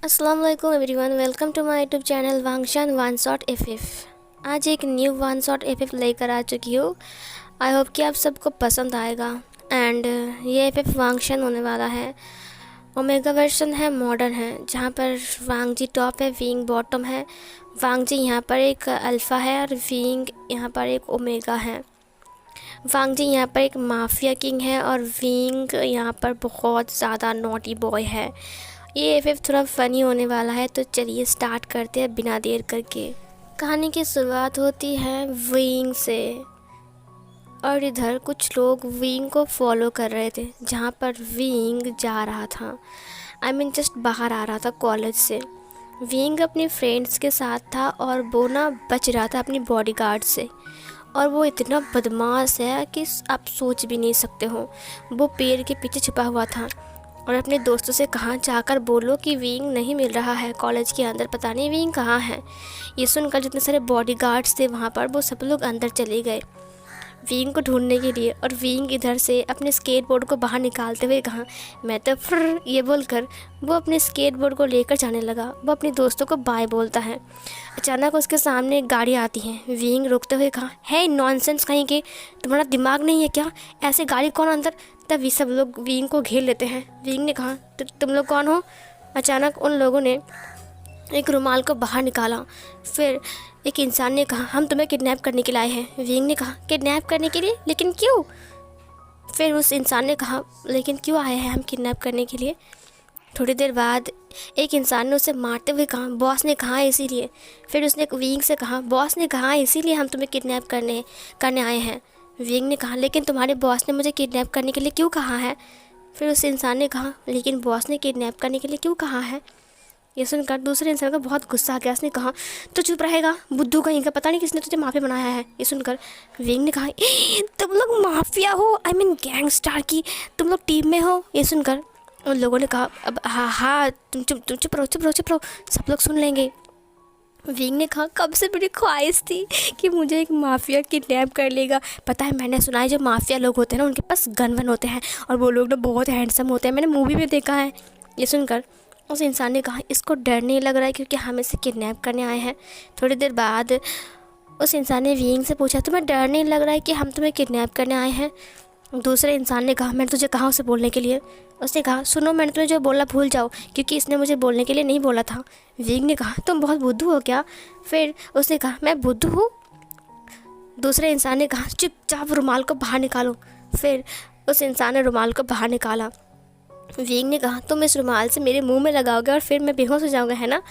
अस्सलाम वालेकुम everyone, welcome to my YouTube channel Wangshan one shot FF. आज एक न्यू वन शॉट एफएफ लेकर आ चुकी हूँ। आई होप कि आप सबको पसंद आएगा। एंड ये एफएफ वांगशान होने वाला है। ओमेगा वर्जन है, मॉडर्न है, जहाँ पर वांगजी टॉप है, विंग बॉटम है। वांगजी यहाँ पर एक अल्फ़ा है और विंग यहाँ पर एक ओमेगा है। वांगजी यहाँ पर एक माफिया किंग है और विंग यहाँ पर बहुत ज़्यादा नॉटी बॉय है। ये एफएफ थोड़ा फ़नी होने वाला है, तो चलिए स्टार्ट करते हैं बिना देर करके। कहानी की शुरुआत होती है विंग से, और इधर कुछ लोग विंग को फॉलो कर रहे थे जहाँ पर विंग जा रहा था। जस्ट बाहर आ रहा था कॉलेज से। विंग अपने फ्रेंड्स के साथ था और वो ना बच रहा था अपनी बॉडीगार्ड से। और वो इतना बदमाश है कि आप सोच भी नहीं सकते हो। वो पेड़ के पीछे छुपा हुआ था और अपने दोस्तों से कहाँ जाकर बोलो कि विंग नहीं मिल रहा है कॉलेज के अंदर, पता नहीं विंग कहाँ है। ये सुनकर जितने सारे बॉडीगार्ड्स थे वहाँ पर, वो सब लोग अंदर चले गए विंग को ढूंढने के लिए। और विंग इधर से अपने स्केटबोर्ड को बाहर निकालते हुए कहा, मैं तो फ्र ये बोलकर वो अपने स्केटबोर्ड को लेकर जाने लगा। वो अपने दोस्तों को बाय बोलता है। अचानक उसके सामने एक गाड़ी आती है। विंग रुकते हुए कहा, है नॉनसेंस कहीं के, तुम्हारा दिमाग नहीं है क्या, ऐसे गाड़ी कौन अंदर। तब ये सब लोग विंग को घेर लेते हैं। विंग ने कहा, तुम लोग कौन हो। अचानक उन लोगों ने एक रुमाल को बाहर निकाला। फिर एक इंसान ने कहा, हम तुम्हें किडनैप करने के लिए आए हैं। विंग ने कहा, किडनैप करने के लिए, लेकिन क्यों। फिर उस इंसान ने कहा, लेकिन क्यों आए हैं हम किडनैप करने के लिए। थोड़ी देर बाद एक इंसान ने उसे मारते हुए कहा, बॉस ने कहा इसीलिए। फिर उसने विंग से कहा, बॉस ने कहा इसीलिए हम तुम्हें किडनैप करने आए हैं। विंग ने कहा, लेकिन तुम्हारे बॉस ने मुझे किडनैप करने के लिए क्यों कहा है। फिर उस इंसान ने कहा, लेकिन बॉस ने किडनैप करने के लिए क्यों कहा है। ये सुनकर दूसरे इंसान को बहुत गुस्सा आ गया। उसने कहा, तो चुप रहेगा बुद्धू कहीं का, पता नहीं किसने तुझे माफिया बनाया है। ये सुनकर विंग ने कहा, तुम लोग माफिया हो, गैंगस्टर की तुम लोग टीम में हो। ये सुनकर उन लोगों ने कहा, अब हाँ तुम चुप रहो, सब लोग सुन लेंगे। विंग ने कहा, कब से मेरी ख्वाहिश थी कि मुझे एक माफिया किडनैप कर लेगा। पता है, मैंने सुना है जो माफिया लोग होते हैं ना, उनके पास गन वन होते हैं और वो लोग ना बहुत हैंडसम होते हैं, मैंने मूवी में देखा है। ये सुनकर उस इंसान ने कहा, इसको डर नहीं लग रहा है क्योंकि हम इसे किडनैप करने आए हैं। थोड़ी देर बाद उस इंसान ने विंग से पूछा, तुम्हें डर नहीं लग रहा है कि हम तुम्हें किडनैप करने आए हैं। दूसरे इंसान ने कहा, मैंने तुझे कहा उसे बोलने के लिए। उसने कहा, सुनो मैंने तुम्हें जो बोला भूल जाओ, क्योंकि इसने मुझे बोलने के लिए नहीं बोला था। विंग ने कहा, तुम बहुत बुद्धू हो क्या। फिर उसने कहा, मैं बुद्धू हूँ। दूसरे इंसान ने कहा, चुपचाप रुमाल को बाहर निकालो। फिर उस इंसान ने रुमाल को बाहर निकाला। विंग ने कहा, तुम इस रुमाल से मेरे मुंह में लगाओगे और फिर मैं बेहोश हो जाऊंगा, है ना।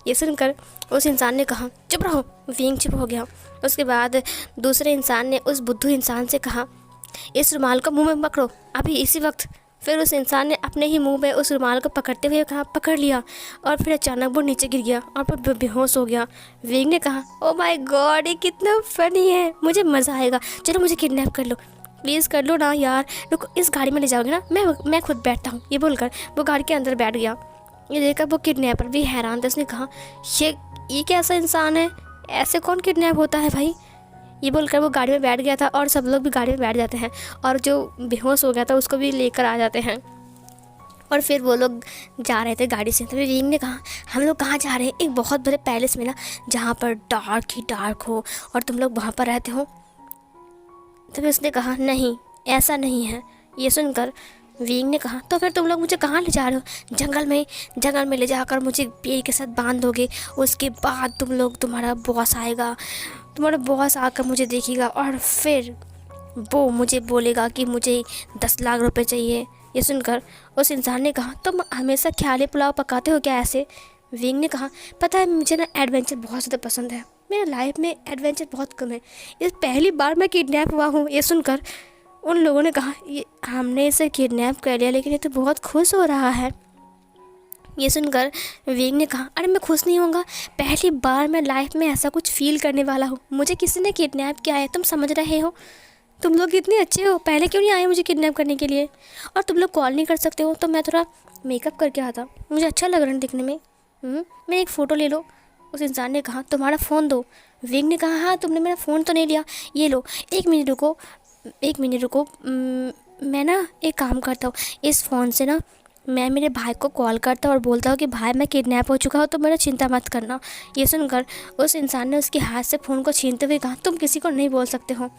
ये सुनकर उस इंसान ने कहा, चुप रहो। विंग चुप हो गया। उसके बाद दूसरे इंसान ने उस बुद्धू इंसान से कहा, इस रुमाल को मुंह में पकड़ो अभी इसी वक्त। फिर उस इंसान ने अपने ही मुंह में उस रुमाल को पकड़ते हुए कहा, पकड़ लिया। और फिर अचानक वो नीचे गिर गया और फिर बेहोश हो गया। विंग ने कहा, ओ माय गॉड, ये कितना फनी है, मुझे मज़ा आएगा, चलो मुझे किडनैप कर लो, प्लीज़ कर लो ना यार। रुको, इस गाड़ी में ले जाओगे ना, मैं खुद बैठता हूँ। ये बोलकर वो गाड़ी के अंदर बैठ गया। ये देखकर वो किडनैपर भी हैरान था। उसने कहा, ये कैसा इंसान है, ऐसे कौन किडनैप होता है भाई। ये बोलकर वो गाड़ी में बैठ गया था और सब लोग भी गाड़ी में बैठ जाते हैं और जो बेहोश हो गया था उसको भी लेकर आ जाते हैं। और फिर वो लोग जा रहे थे गाड़ी से। तभी विंग ने कहा, हम लोग कहाँ जा रहे हैं। एक बहुत बड़े पैलेस में ना, जहाँ पर डार्क ही डार्क हो और तुम लोग वहाँ पर रहते हो। तभी उसने कहा, नहीं ऐसा नहीं है। ये सुनकर विंग ने कहा, तो फिर तुम लोग मुझे कहाँ ले जा रहे हो। जंगल में ले जाकर मुझे पेड़ के साथ बांध दोगे। उसके बाद तुम्हारा बॉस आएगा, तुम्हारा बॉस आकर मुझे देखेगा और फिर वो मुझे बोलेगा कि मुझे 10 लाख रुपए चाहिए। ये सुनकर उस इंसान ने कहा, तुम हमेशा ख्याली पुलाव पकाते हो क्या ऐसे। विंग ने कहा, पता है मुझे ना एडवेंचर बहुत ज़्यादा पसंद है, मेरे लाइफ में एडवेंचर बहुत कम है, इस पहली बार मैं किडनैप हुआ हूँ। ये सुनकर उन लोगों ने कहा, ये हमने इसे किडनैप कर लिया, लेकिन ये तो बहुत खुश हो रहा है। ये सुनकर विंग ने कहा, अरे मैं खुश नहीं होऊंगा, पहली बार मैं लाइफ में ऐसा कुछ फील करने वाला हूँ, मुझे किसी ने किडनैप किया है, तुम समझ रहे हो। तुम लोग इतने अच्छे हो, पहले क्यों नहीं आए मुझे किडनैप करने के लिए। और तुम लोग कॉल नहीं कर सकते हो, तो मैं थोड़ा मेकअप करके आता, मुझे अच्छा लग रहा है दिखने में। मैं एक फ़ोटो ले लो। उस इंसान ने कहा, तुम्हारा फ़ोन दो। विंग ने कहा, हाँ तुमने मेरा फ़ोन तो नहीं लिया, ये लो। एक मिनट रुको, मैं ना एक काम करता हूँ, इस फ़ोन से ना मैं मेरे भाई को कॉल करता और बोलता हूँ कि भाई मैं किडनैप हो चुका हूँ, तो मेरा चिंता मत करना। ये सुनकर उस इंसान ने उसके हाथ से फ़ोन को छीनते हुए कहा, तुम किसी को नहीं बोल सकते हो।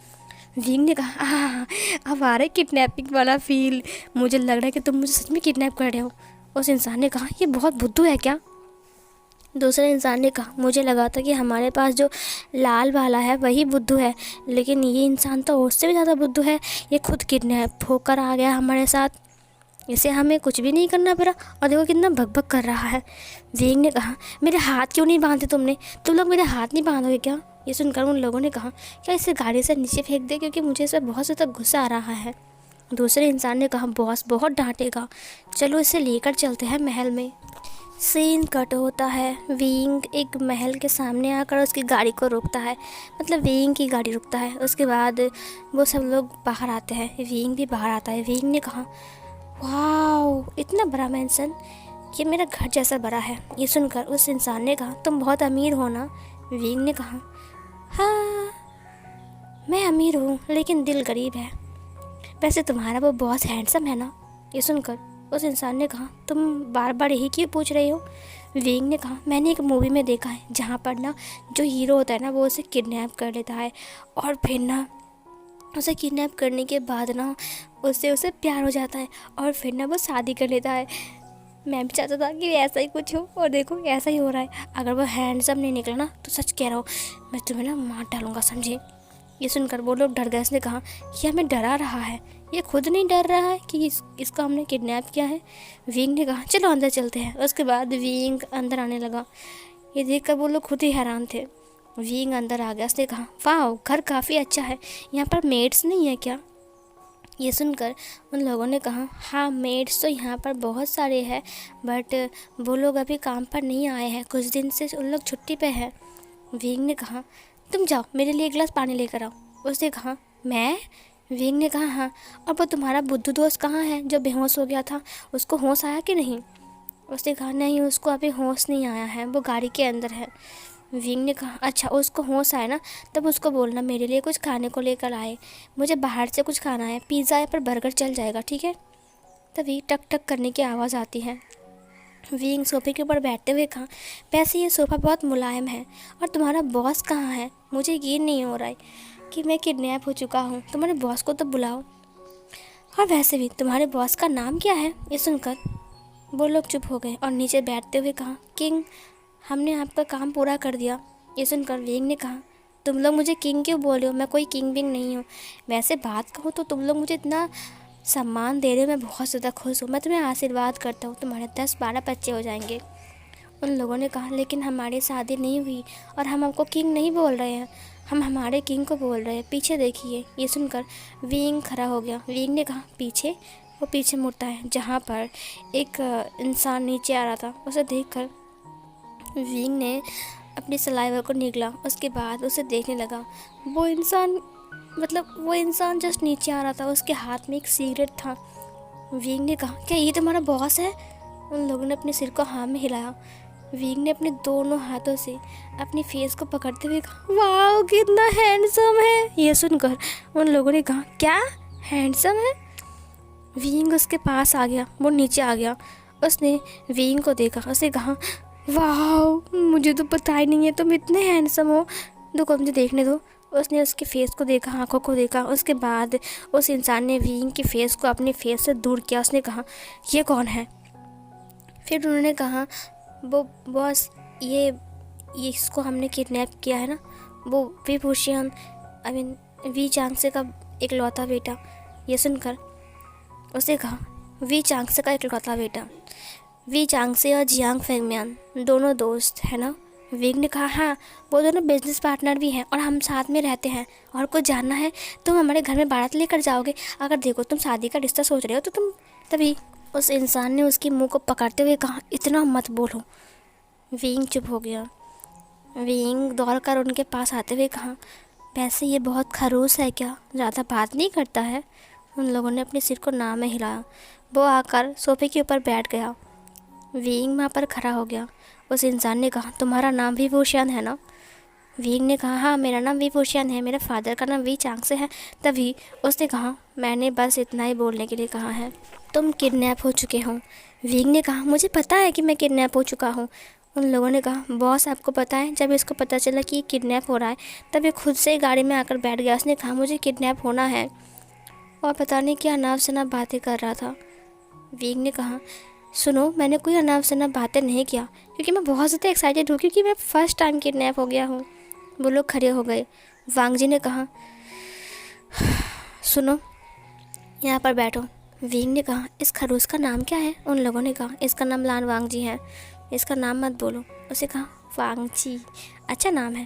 विंग ने कहा, अब आ रहा है किडनैपिंग वाला फील, मुझे लग रहा है कि तुम मुझे सच में किडनैप कर रहे हो। उस इंसान ने कहा, ये बहुत बुद्धू है क्या? दूसरे इंसान ने कहा, मुझे लगा था कि हमारे पास जो लाल वाला है वही बुद्धू है, लेकिन ये इंसान तो उससे भी ज़्यादा बुद्धू है। ये खुद किडनैप होकर आ गया हमारे साथ, इसे हमें कुछ भी नहीं करना पड़ा, और देखो कितना भगभग कर रहा है। वेंग ने कहा, मेरे हाथ क्यों नहीं बांधे तुमने? तुम लोग मेरे हाथ नहीं बांधोगे क्या? ये सुनकर उन लोगों ने कहा, क्या इसे गाड़ी से नीचे फेंक दे, क्योंकि मुझे इसे बहुत ज़्यादा गुस्सा आ रहा है। दूसरे इंसान ने कहा, बॉस बहुत डांटेगा, चलो इसे लेकर चलते हैं महल में। सीन कट होता है। विंग एक महल के सामने आकर उसकी गाड़ी को रोकता है, मतलब विंग की गाड़ी रुकता है। उसके बाद वो सब लोग बाहर आते हैं, विंग भी बाहर आता है। विंग ने कहा, वाह इतना बड़ा मैंसन, ये मेरा घर जैसा बड़ा है। ये सुनकर उस इंसान ने कहा, तुम बहुत अमीर हो ना? विंग ने कहा, हाँ मैं अमीर हूँ, लेकिन दिल गरीब है। वैसे तुम्हारा वो बॉस हैंडसम है ना? ये सुनकर उस इंसान ने कहा, तुम बार बार यही क्यों पूछ रही हो? विंग ने कहा, मैंने एक मूवी में देखा है जहाँ पर ना जो हीरो होता है ना वो उसे किडनैप कर लेता है, और फिर ना उसे किडनैप करने के बाद ना उसे प्यार हो जाता है, और फिर ना वो शादी कर लेता है। मैं भी चाहता था कि ऐसा ही कुछ हो, और देखो ऐसा ही हो रहा है। अगर वो हैंडसम नहीं निकला ना तो सच कह रहा हूँ, मैं तुम्हें ना मार डालूंगा, समझे? ये सुनकर वो लोग डर गए। उसने कहा, ये हमें डरा रहा है, ये खुद नहीं डर रहा है कि इसको हमने किडनैप किया है। विंग ने कहा, चलो अंदर चलते हैं। उसके बाद विंग अंदर आने लगा। ये देखकर वो लोग खुद ही हैरान थे। विंग अंदर आ गया। उसने कहा, वाह घर काफ़ी अच्छा है, यहाँ पर मेड्स नहीं है क्या? ये सुनकर उन लोगों ने कहा, हाँ मेड्स तो यहाँ पर बहुत सारे हैं, बट वो लोग अभी काम पर नहीं आए हैं, कुछ दिन से उन लोग छुट्टी पे हैं। विंग ने कहा, तुम जाओ मेरे लिए एक गिलास पानी लेकर आओ। उसने कहा, मैं? विंग ने कहा, हाँ। और वो तुम्हारा बुद्धू दोस्त कहाँ है जो बेहोश हो गया था, उसको होश आया कि नहीं? उसने कहा, नहीं उसको अभी होश नहीं आया है, वो गाड़ी के अंदर है। विंग ने कहा, अच्छा उसको होश आए ना तब उसको बोलना मेरे लिए कुछ खाने को लेकर आए, मुझे बाहर से कुछ खाना है, पिज़्ज़ा या फिर बर्गर चल जाएगा, ठीक है? तभी टक टक करने की आवाज़ आती है। विंग सोफे के ऊपर बैठते हुए कहा, वैसे ये सोफ़ा बहुत मुलायम है, और तुम्हारा बॉस कहाँ है? मुझे यकीन नहीं हो रहा है कि मैं किडनैप हो चुका हूँ, तुम्हारे बॉस को तो बुलाओ। और वैसे भी तुम्हारे बॉस का नाम क्या है? ये सुनकर वो लोग चुप हो गए और नीचे बैठते हुए कहा, किंग, हमने आपका काम पूरा कर दिया। ये सुनकर विंग ने कहा, तुम लोग मुझे किंग क्यों बोल रहे हो? मैं कोई किंग विंग नहीं हूँ। वैसे बात कहूँ तो तुम लोग मुझे इतना सम्मान दे रहे हो, मैं बहुत ज़्यादा खुश हूँ। मैं तुम्हें आशीर्वाद करता हूँ, तुम्हारे 10-12 बच्चे हो जाएंगे। उन लोगों ने कहा, लेकिन हमारी शादी नहीं हुई और हम आपको किंग नहीं बोल रहे हैं, हम हमारे किंग को बोल रहे हैं, पीछे देखिए। ये सुनकर विंग खड़ा हो गया। विंग ने कहा, पीछे? वो पीछे मुड़ता है जहाँ पर एक इंसान नीचे आ रहा था। उसे देखकर विंग ने अपनी सलाइवा को निगला, उसके बाद उसे देखने लगा। वो इंसान जस्ट नीचे आ रहा था, उसके हाथ में एक सिगरेट था। विंग ने कहा, क्या ये तुम्हारा बॉस है? उन लोगों ने अपने सिर को हाँ में हिलाया। विंग ने अपने दोनों हाथों से अपनी फेस को पकड़ते हुए कहा, वाह कितना हैंडसम है। ये सुनकर उन लोगों ने कहा, क्या हैंडसम है? विंग उसके पास आ गया, वो नीचे आ गया। उसने विंग को देखा, उसने कहा, वाह मुझे तो पता ही नहीं है तुम इतने हैंडसम हो, देखो मुझे देखने दो। उसने उसके फेस को देखा, आंखों को देखा। उसके बाद उस इंसान ने विंग के फेस को अपने फेस से दूर किया। उसने कहा, ये कौन है? फिर उन्होंने कहा, वो बॉस ये इसको हमने किडनैप किया है ना, वो विभूषण वी चांगसे का इकलौता बेटा। ये सुनकर उसने कहा, वी चांगसे का इकलौता बेटा। वी चांगसे और जियांग फेंगम्यान दोनों दोस्त है ना? विंग ने कहा, हाँ वो दोनों बिजनेस पार्टनर भी हैं और हम साथ में रहते हैं। और कुछ जानना है? तुम हमारे घर में बारात लेकर जाओगे? अगर देखो तुम शादी का रिश्ता सोच रहे हो तो तुम। तभी उस इंसान ने उसकी मुंह को पकड़ते हुए कहा, इतना मत बोलो। विंग चुप हो गया। विंग दौड़ कर उनके पास आते हुए कहा, वैसे ये बहुत खड़ूस है क्या, ज़्यादा बात नहीं करता है? उन लोगों ने अपने सिर को ना में हिलाया। वो आकर सोफे के ऊपर बैठ गया। विंग वहाँ पर खड़ा हो गया। उस इंसान ने कहा, तुम्हारा नाम भी भूषण है ना? वींग ने कहा, हाँ मेरा नाम वी भूषण है, मेरे फादर का नाम वी चांग से है। तभी उसने कहा, मैंने बस इतना ही बोलने के लिए कहा है, तुम किडनैप हो चुके हो। वींग ने कहा, मुझे पता है कि मैं किडनैप हो चुका हूँ। उन लोगों ने कहा, बॉस आपको पता है? जब इसको पता चला कि ये किडनैप हो रहा है तब ये खुद से ही गाड़ी में आकर बैठ गया। उसने कहा, मुझे किडनैप होना है, और पता नहीं क्या अनाप शनाप बातें कर रहा था। वींग ने कहा, सुनो, मैंने कोई अनाप शनाप बातें नहीं किया, क्योंकि मैं बहुत ज़्यादा एक्साइटेड हूँ, क्योंकि मैं फ़र्स्ट टाइम किडनैप हो गया हूँ। वो लोग खड़े हो गए। वांग जी ने कहा, सुनो, यहाँ पर बैठो। वींग ने कहा, इस खरूस का नाम क्या है? उन लोगों ने कहा, इसका नाम लान वांग जी है, इसका नाम मत बोलो। उसे कहा, वांग जी अच्छा नाम है,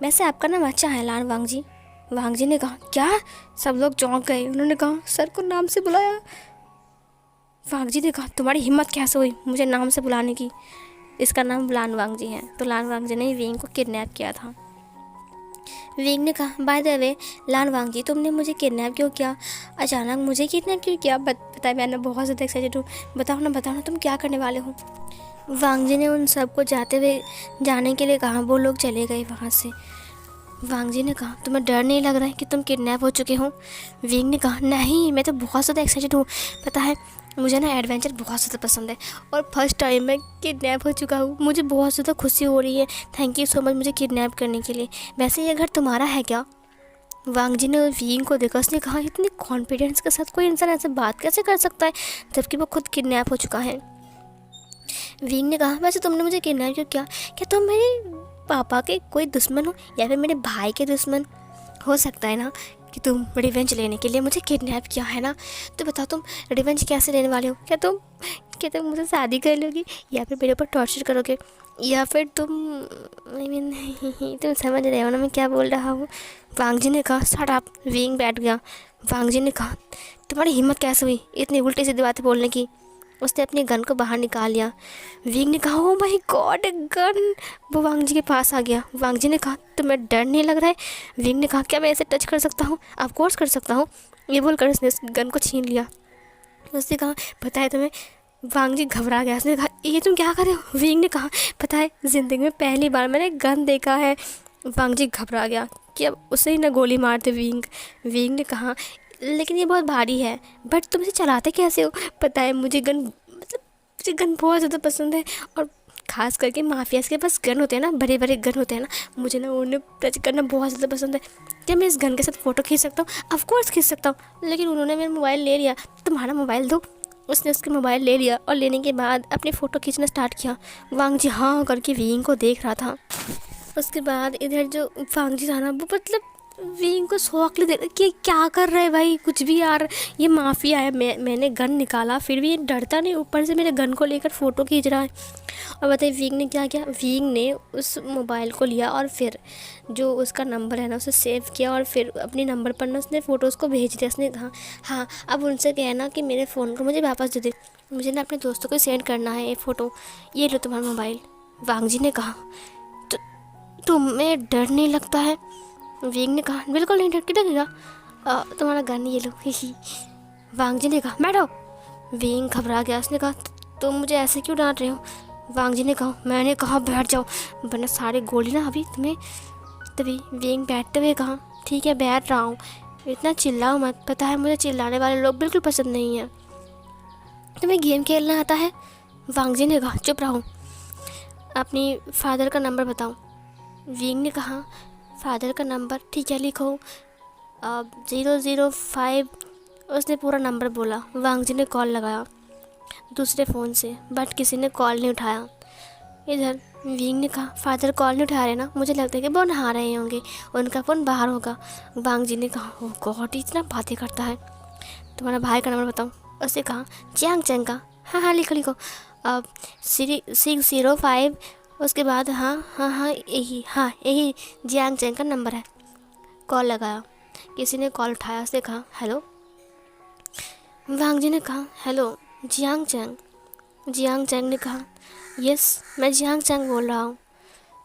वैसे आपका नाम अच्छा है लान वांग जी। वांग जी ने कहा, क्या? सब लोग चौंक गए। उन्होंने कहा, सर को नाम से बुलाया? वांग जी ने कहा, तुम्हारी हिम्मत कैसे हुई मुझे नाम से बुलाने की? इसका नाम लान वांग जी है। तो लान वांग जी ने वींग को किडनैप किया था। वींग ने कहा, बाय द वे लान वांग जी, तुमने मुझे किडनैप क्यों किया? अचानक मुझे किडनैप क्यों किया? बताए, मैंने बहुत ज़्यादा एक्साइटेड हूँ, बताओ ना तुम क्या करने वाले हो? वांग जी ने उन सबको जाते हुए जाने के लिए कहा। वो लोग चले गए वहाँ से। वांग जी ने कहा, तुम्हें डर नहीं लग रहा है कि तुम किडनैप हो चुके हो? वींग ने कहा, नहीं, मैं तो बहुत ज़्यादा एक्साइटेड हूँ। पता है, मुझे ना एडवेंचर बहुत ज़्यादा पसंद है, और फर्स्ट टाइम मैं किडनैप हो चुका हूँ। मुझे बहुत ज़्यादा खुशी हो रही है। थैंक यू सो मच मुझे किडनैप करने के लिए। वैसे ये घर तुम्हारा है क्या? वांग जी ने वींग को देखा। उसने कहा, इतनी कॉन्फिडेंस के साथ कोई इंसान ऐसे बात कैसे कर सकता है जबकि वो खुद किडनैप हो चुका है? वींग ने कहा, वैसे तुमने मुझे किडनैप क्यों किया? क्या तुम मेरे पापा के कोई दुश्मन हो, या फिर मेरे भाई के दुश्मन? हो सकता है ना कि तुम रिवेंज लेने के लिए मुझे किडनैप किया है ना? तो बताओ, तुम रिवेंज कैसे लेने वाले हो? क्या तुम मुझसे शादी कर लोगी, या फिर मेरे ऊपर टॉर्चर करोगे, या फिर तुम तुम समझ रहे हो ना मैं क्या बोल रहा हूँ? वांग जी ने कहा, शट अप। वींग बैठ गया। वांग जी ने कहा, तुम्हारी हिम्मत कैसे हुई इतनी उल्टी सीधी बातें बोलने की? उसने अपनी गन को बाहर निकाल लिया। वींग ने कहा, ओह माय गॉड, गन! वो वांग जी के पास आ गया। वांग जी ने कहा, तुम्हें डर नहीं लग रहा है? वींग ने कहा, क्या मैं ऐसे टच कर सकता हूँ? ऑफ कोर्स कर सकता हूँ। ये बोलकर उसने उस गन को छीन लिया। उसने कहा, पता है तुम्हें? वांग जी घबरा गया। उसने कहा, ये तुम क्या कर रहे हो? वींग ने कहा, पता है, ज़िंदगी में पहली बार मैंने गन देखा है। वांग जी घबरा गया कि अब उसे ही ना गोली मार दे वींग। वींग ने कहा, लेकिन ये बहुत भारी है, बट तुम इसे चलाते कैसे हो? पता है, मुझे गन बहुत ज़्यादा पसंद है, और ख़ास करके माफियाज़ के पास गन होते हैं ना, बड़े बड़े गन होते हैं ना, मुझे ना उन्हें टच करना बहुत ज़्यादा पसंद है। क्या मैं इस गन के साथ फ़ोटो खींच सकता हूँ? ऑफ कोर्स खींच सकता हूँ, लेकिन उन्होंने मेरा मोबाइल ले लिया। तुम्हारा मोबाइल दो। उसने उसके मोबाइल ले लिया, और लेने के बाद अपनी फ़ोटो खींचना स्टार्ट किया। वांग जी हाँ करके वींग को देख रहा था। उसके बाद इधर जो वांग जी था ना, वो मतलब वींग को शौकली दे कि क्या कर रहे भाई, कुछ भी यार, ये माफिया है। मैंने गन निकाला, फिर भी ये डरता नहीं, ऊपर से मेरे गन को लेकर फ़ोटो खींच रहा है। और बताइए वींग ने क्या किया? वींग ने उस मोबाइल को लिया, और फिर जो उसका नंबर है ना उसे सेव किया, और फिर अपने नंबर पर ना उसने फ़ोटोज़ को भेज दिया। उसने कहा, हाँ अब उनसे कहना कि मेरे फ़ोन को मुझे वापस दे दे, मुझे ना अपने दोस्तों को सेंड करना है ये फ़ोटो। ये लो तुम्हारा मोबाइल। वांग जी ने कहा, तुम्हें डर नहीं लगता है? वींग ने कहा, बिल्कुल नहीं, डरेगा। तुम्हारा गन ये लो। ही। वांग जी ने कहा, बैठो। वींग घबरा गया। उसने कहा, तुम मुझे ऐसे क्यों डांट रहे हो? वांग जी ने कहा, मैंने कहा बैठ जाओ, वरना सारे गोली ना अभी तुम्हें। तभी वींग बैठते हुए कहा, ठीक है बैठ रहा हूँ, इतना चिल्लाओ मत, पता है मुझे चिल्लाने वाले लोग बिल्कुल पसंद नहीं है। तुम्हें गेम खेलना आता है? वांग जी ने कहा, चुप रहो, अपनी फादर का नंबर बताओ। वींग ने कहा, फादर का नंबर? ठीक है लिखो, 005। उसने पूरा नंबर बोला। वांग जी ने कॉल लगाया दूसरे फ़ोन से, बट किसी ने कॉल नहीं उठाया। इधर वींग ने कहा, फादर कॉल नहीं उठा रहे ना, मुझे लगता है कि वो नहा रहे होंगे, उनका फ़ोन बाहर होगा। वांग जी ने कहा, ओह गॉड, इतना बातें करता है। तुम्हारा भाई का नंबर बताओ। उसने कहा, जियांग चैंग का? हाँ लिखो लिखो, 605। उसके बाद हाँ यही जियांग चैंग का नंबर है। कॉल लगाया, किसी ने कॉल उठाया। उसने कहा, हेलो। वांग जी ने कहा, hello Jiang Chang? Jiang Chang ने कहा, यस मैं जियांग चैंग बोल रहा हूँ।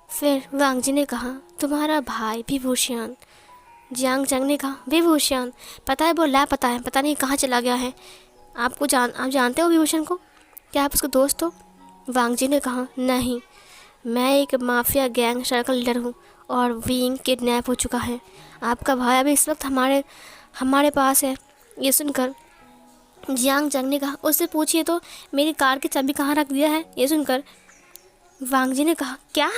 फिर वांग जी ने कहा, तुम्हारा भाई विभूषण? जियांग चैंग ने कहा, विभूषण? पता है वो लापता है, पता नहीं कहाँ चला गया है। आप जानते हो विभूषण को? क्या आप उसके दोस्त हो? वांग जी ने कहा, नहीं, मैं एक माफिया गैंग सर्कल लीडर हूँ, और विंग किडनैप हो चुका है। आपका भाई अभी इस वक्त हमारे पास है। ये सुनकर जियांग चंग ने कहा, उससे पूछिए तो मेरी कार की चाबी कहाँ रख दिया है। ये सुनकर वांग जी ने कहा, क्या?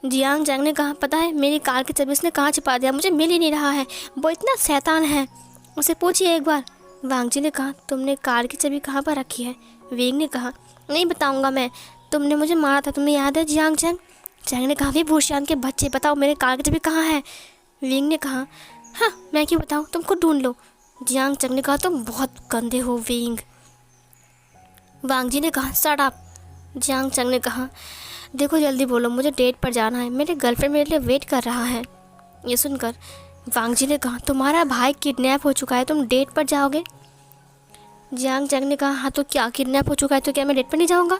जियांग चंग ने कहा, पता है मेरी कार की चाबी उसने कहाँ छिपा दिया, मुझे मिल ही नहीं रहा है, वो इतना शैतान है, उसे पूछिए एक बार। वांग जी ने कहा, तुमने कार की चाबी कहाँ पर रखी है? विंग ने कहा, नहीं बताऊंगा मैं, तुमने मुझे मारा था, तुम्हें याद है जियांग चंग? चंग ने कहा, वे भूशान के बच्चे, बताओ मेरे कार की चाबी कहाँ है? विंग ने कहा, हाँ मैं क्यों बताऊँ, तुम खुद ढूंढ लो। जियांग चंग ने कहा, तुम बहुत गंदे हो विंग। वांग जी ने कहा, शट अप। जियांग चंग ने कहा, देखो जल्दी बोलो, मुझे डेट पर जाना है, मेरे गर्लफ्रेंड मेरे लिए वेट कर रहा है। ये सुनकर वांग जी ने कहा, तुम्हारा भाई किडनैप हो चुका है, तुम डेट पर जाओगे? जियांग चंग ने कहा, हाँ तो क्या, किडनैप हो चुका है तो क्या मैं डेट पर नहीं जाऊँगा?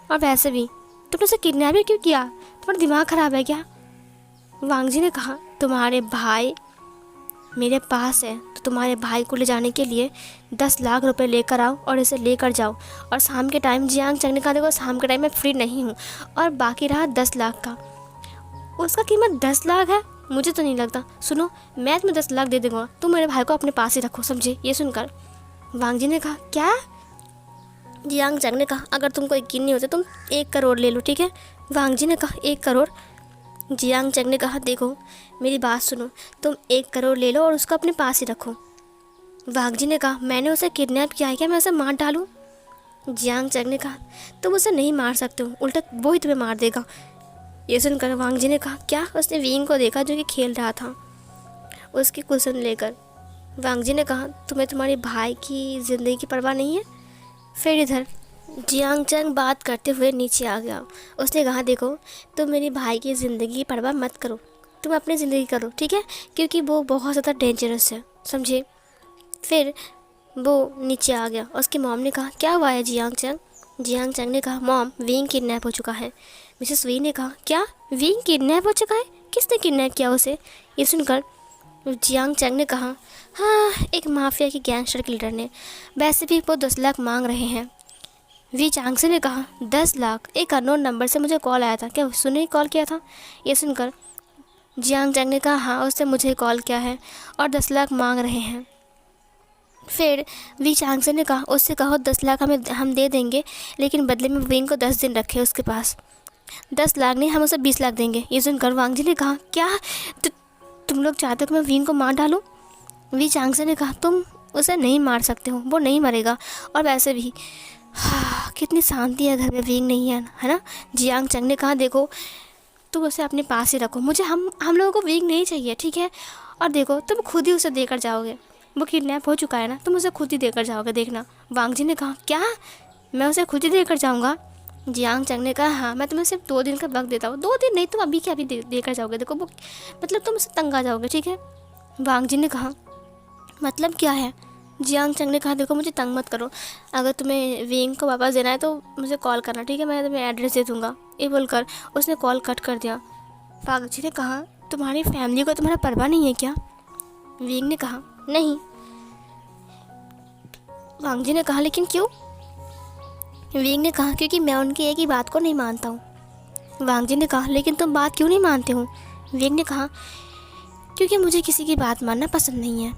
और वैसे भी तुमने उसे किडनैप ही क्यों किया, तुम्हारा दिमाग ख़राब है क्या? वांग जी ने कहा, तुम्हारे भाई मेरे पास है तो तुम्हारे भाई को ले जाने के लिए 10 लाख रुपए लेकर आओ और इसे लेकर जाओ। और शाम के टाइम, जियांग चंग ने कहा, देखो शाम के टाइम मैं फ्री नहीं हूँ। और बाकी रहा 10 लाख का, उसका कीमत 10 लाख है, मुझे तो नहीं लगता। सुनो, मैं तुम्हें 10 लाख दे दूँगा, तुम मेरे भाई को अपने पास ही रखो, समझे? ये सुनकर वांग जी ने कहा, क्या? जियांग चंग ने कहा, अगर तुमको यकीन नहीं होता तुम 1 करोड़ ले लो, ठीक है? वांग जी ने कहा, 1 करोड़? जियांग चंग ने कहा, देखो मेरी बात सुनो, तुम 1 करोड़ ले लो और उसको अपने पास ही रखो। वांग जी ने कहा, मैंने उसे किडनैप किया है, क्या मैं उसे मार डालूं? जियांग चंग ने कहा, तुम उसे नहीं मार सकते हो, उल्टा वो ही तुम्हें मार देगा। ये सुनकर वांग जी ने कहा, क्या? उसने विंग को देखा जो कि खेल रहा था उसकी कुशन लेकर। वांग जी ने कहा, तुम्हें तुम्हारे भाई की ज़िंदगी की परवाह नहीं है? फिर इधर जियांग चंग बात करते हुए नीचे आ गया। उसने कहा, देखो तुम मेरे भाई की ज़िंदगी की परवाह मत करो, तुम अपनी ज़िंदगी करो, ठीक है? क्योंकि वो बहुत ज़्यादा डेंजरस है, समझे? फिर वो नीचे आ गया। उसकी मॉम ने कहा, क्या हुआ है जियांग चंग? जियांग चंग ने कहा, मॉम विंग किडनैप हो चुका है। मिसेस वी ने कहा, क्या? विंग किडनैप हो चुका है? किसने किडनैप किया उसे? ये सुनकर जियांग चंग ने कहा, हाँ एक माफिया की गैंगस्टर किलर ने, वैसे भी वो 10 लाख मांग रहे हैं। वी चांगसे ने कहा, 10 लाख? एक अननोन नंबर से मुझे कॉल आया था, क्या उसने कॉल किया था? ये सुनकर जियांग चंग ने कहा, हाँ उसने मुझे कॉल किया है और 10 लाख मांग रहे हैं। फिर वी चांगसे ने कहा, उससे कहो 10 लाख हम दे देंगे, लेकिन बदले में विंग को 10 दिन रखे उसके पास। 10 लाख नहीं, हम उसे 20 लाख देंगे। ये सुनकर वांग जी ने कहा, क्या तुम लोग चाहते हो कि मैं विंग को मार डालूं? वी चांगसे ने कहा, तुम उसे नहीं मार सकते हो, वो नहीं मरेगा। और वैसे भी कितनी शांति है घर में, विंग नहीं है, है ना? जियांग चंग ने कहा, देखो तुम उसे अपने पास ही रखो, मुझे हम लोगों को विंग नहीं चाहिए, ठीक है? और देखो तुम खुद ही उसे देकर जाओगे, वो किडनैप हो चुका है ना, तुम उसे खुद ही देकर जाओगे, देखना। वांग जी ने कहा, क्या मैं उसे खुद ही देकर जाऊँगा? जियांग चंग ने कहा, हाँ मैं तुम्हें सिर्फ 2 दिन का वक्त देता हूँ। 2 दिन नहीं, तुम अभी के अभी देकर जाओगे, देखो वो मतलब तुम उससे तंग आ जाओगे, ठीक है? वांग जी ने कहा, मतलब क्या है? जियांग चंग ने कहा, देखो मुझे तंग मत करो, अगर तुम्हें विंग को वापस देना है तो मुझे कॉल करना, ठीक है? मैं तुम्हें एड्रेस दे दूँगा। ये बोलकर उसने कॉल कट कर दिया। वांग जी ने कहा, तुम्हारी फैमिली को तुम्हारा परवाह नहीं है क्या? विंग ने कहा, नहीं। वांग जी ने कहा, लेकिन क्यों? विंग ने कहा, क्योंकि मैं उनकी एक ही बात को नहीं मानता हूँ। वांग जी ने कहा, लेकिन तुम बात क्यों नहीं मानते हो? विंग ने कहा, क्योंकि मुझे किसी की बात मानना पसंद नहीं है।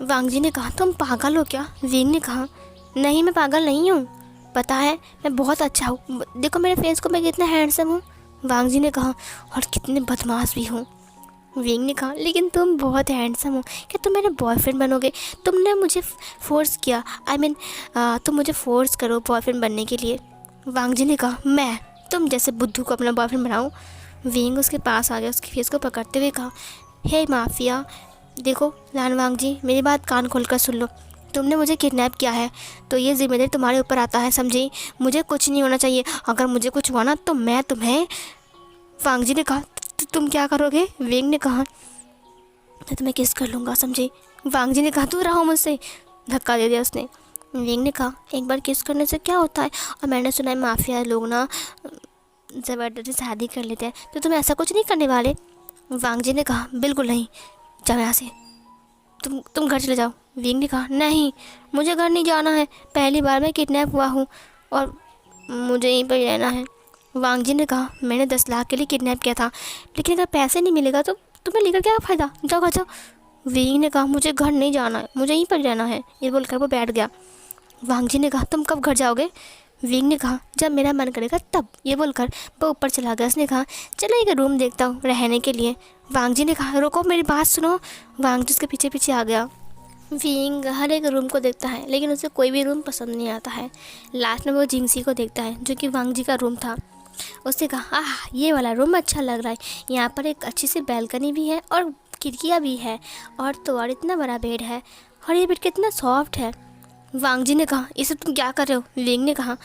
वांग जी ने कहा, तुम पागल हो क्या? विंग ने कहा, नहीं मैं पागल नहीं हूँ, पता है मैं बहुत अच्छा हूँ, देखो मेरे फेस को, मैं कितना हैंडसम हूँ। वांग जी ने कहा, और कितने बदमाश भी हूँ। विंग ने कहा, लेकिन तुम बहुत हैंडसम हो, क्या तुम मेरे बॉयफ्रेंड बनोगे? तुमने मुझे फोर्स किया, तुम मुझे फोर्स करो बॉयफ्रेंड बनने के लिए। वांग जी ने कहा, मैं तुम जैसे बुद्धू को अपना बॉयफ्रेंड बनाऊँ? विंग उसके पास आ गया, उसके फेस को पकड़ते हुए कहा, हे माफिया, देखो लान वांग जी, मेरी बात कान खोलकर सुन लो, तुमने मुझे किडनैप किया है तो ये जिम्मेदारी तुम्हारे ऊपर आता है, समझी? मुझे कुछ नहीं होना चाहिए, अगर मुझे कुछ हुआ ना तो मैं तुम्हें। वांग जी ने कहा, तुम क्या करोगे? विंग ने कहा, मैं तुम्हें किस कर लूँगा, समझे? वांग जी ने कहा, तू रहो मुझसे, धक्का दे दिया उसने। विंग ने कहा, एक बार किस करने से क्या होता है, और मैंने सुना है माफिया लोग ना ज़बरदस्ती शादी कर लेते हैं, तो तुम ऐसा कुछ नहीं करने वाले? वांग जी ने कहा, बिल्कुल नहीं, जाओ यहाँ से, तुम घर चले जाओ। विंग ने कहा, नहीं मुझे घर नहीं जाना है, पहली बार मैं किडनैप हुआ हूँ और मुझे यहीं पर रहना है। वांग जी ने कहा, मैंने 10 लाख के लिए किडनैप किया था, लेकिन अगर पैसे नहीं मिलेगा तो तुम्हें लेकर क्या फ़ायदा, जाओ घर जाओ। वींग ने कहा, मुझे घर नहीं जाना है, मुझे यहीं पर रहना है। ये बोलकर वो बैठ गया। वांग जी ने कहा, तुम कब घर जाओगे? वींग ने कहा, जब मेरा मन करेगा तब। ये बोलकर वो ऊपर चला गया। उसने कहा, चलो एक रूम देखता हूँ रहने के लिए। वांग जी ने कहा, रुको मेरी बात सुनो। वांग जी उसके पीछे पीछे आ गया। विंग हर एक रूम को देखता है, लेकिन उसे कोई भी रूम पसंद नहीं आता है। लास्ट में वो जिंगसी को देखता है, जो कि वांग जी का रूम था। उसने कहा, आह ये वाला रूम अच्छा लग रहा है, यहाँ पर एक अच्छी सी बैल्कनी भी है और खिड़कियाँ भी है, और तो और इतना बड़ा बेड है, और ये बेड कितना सॉफ्ट है। वांग जी ने कहा, इसे तुम क्या कर रहे हो? विंग ने कहा,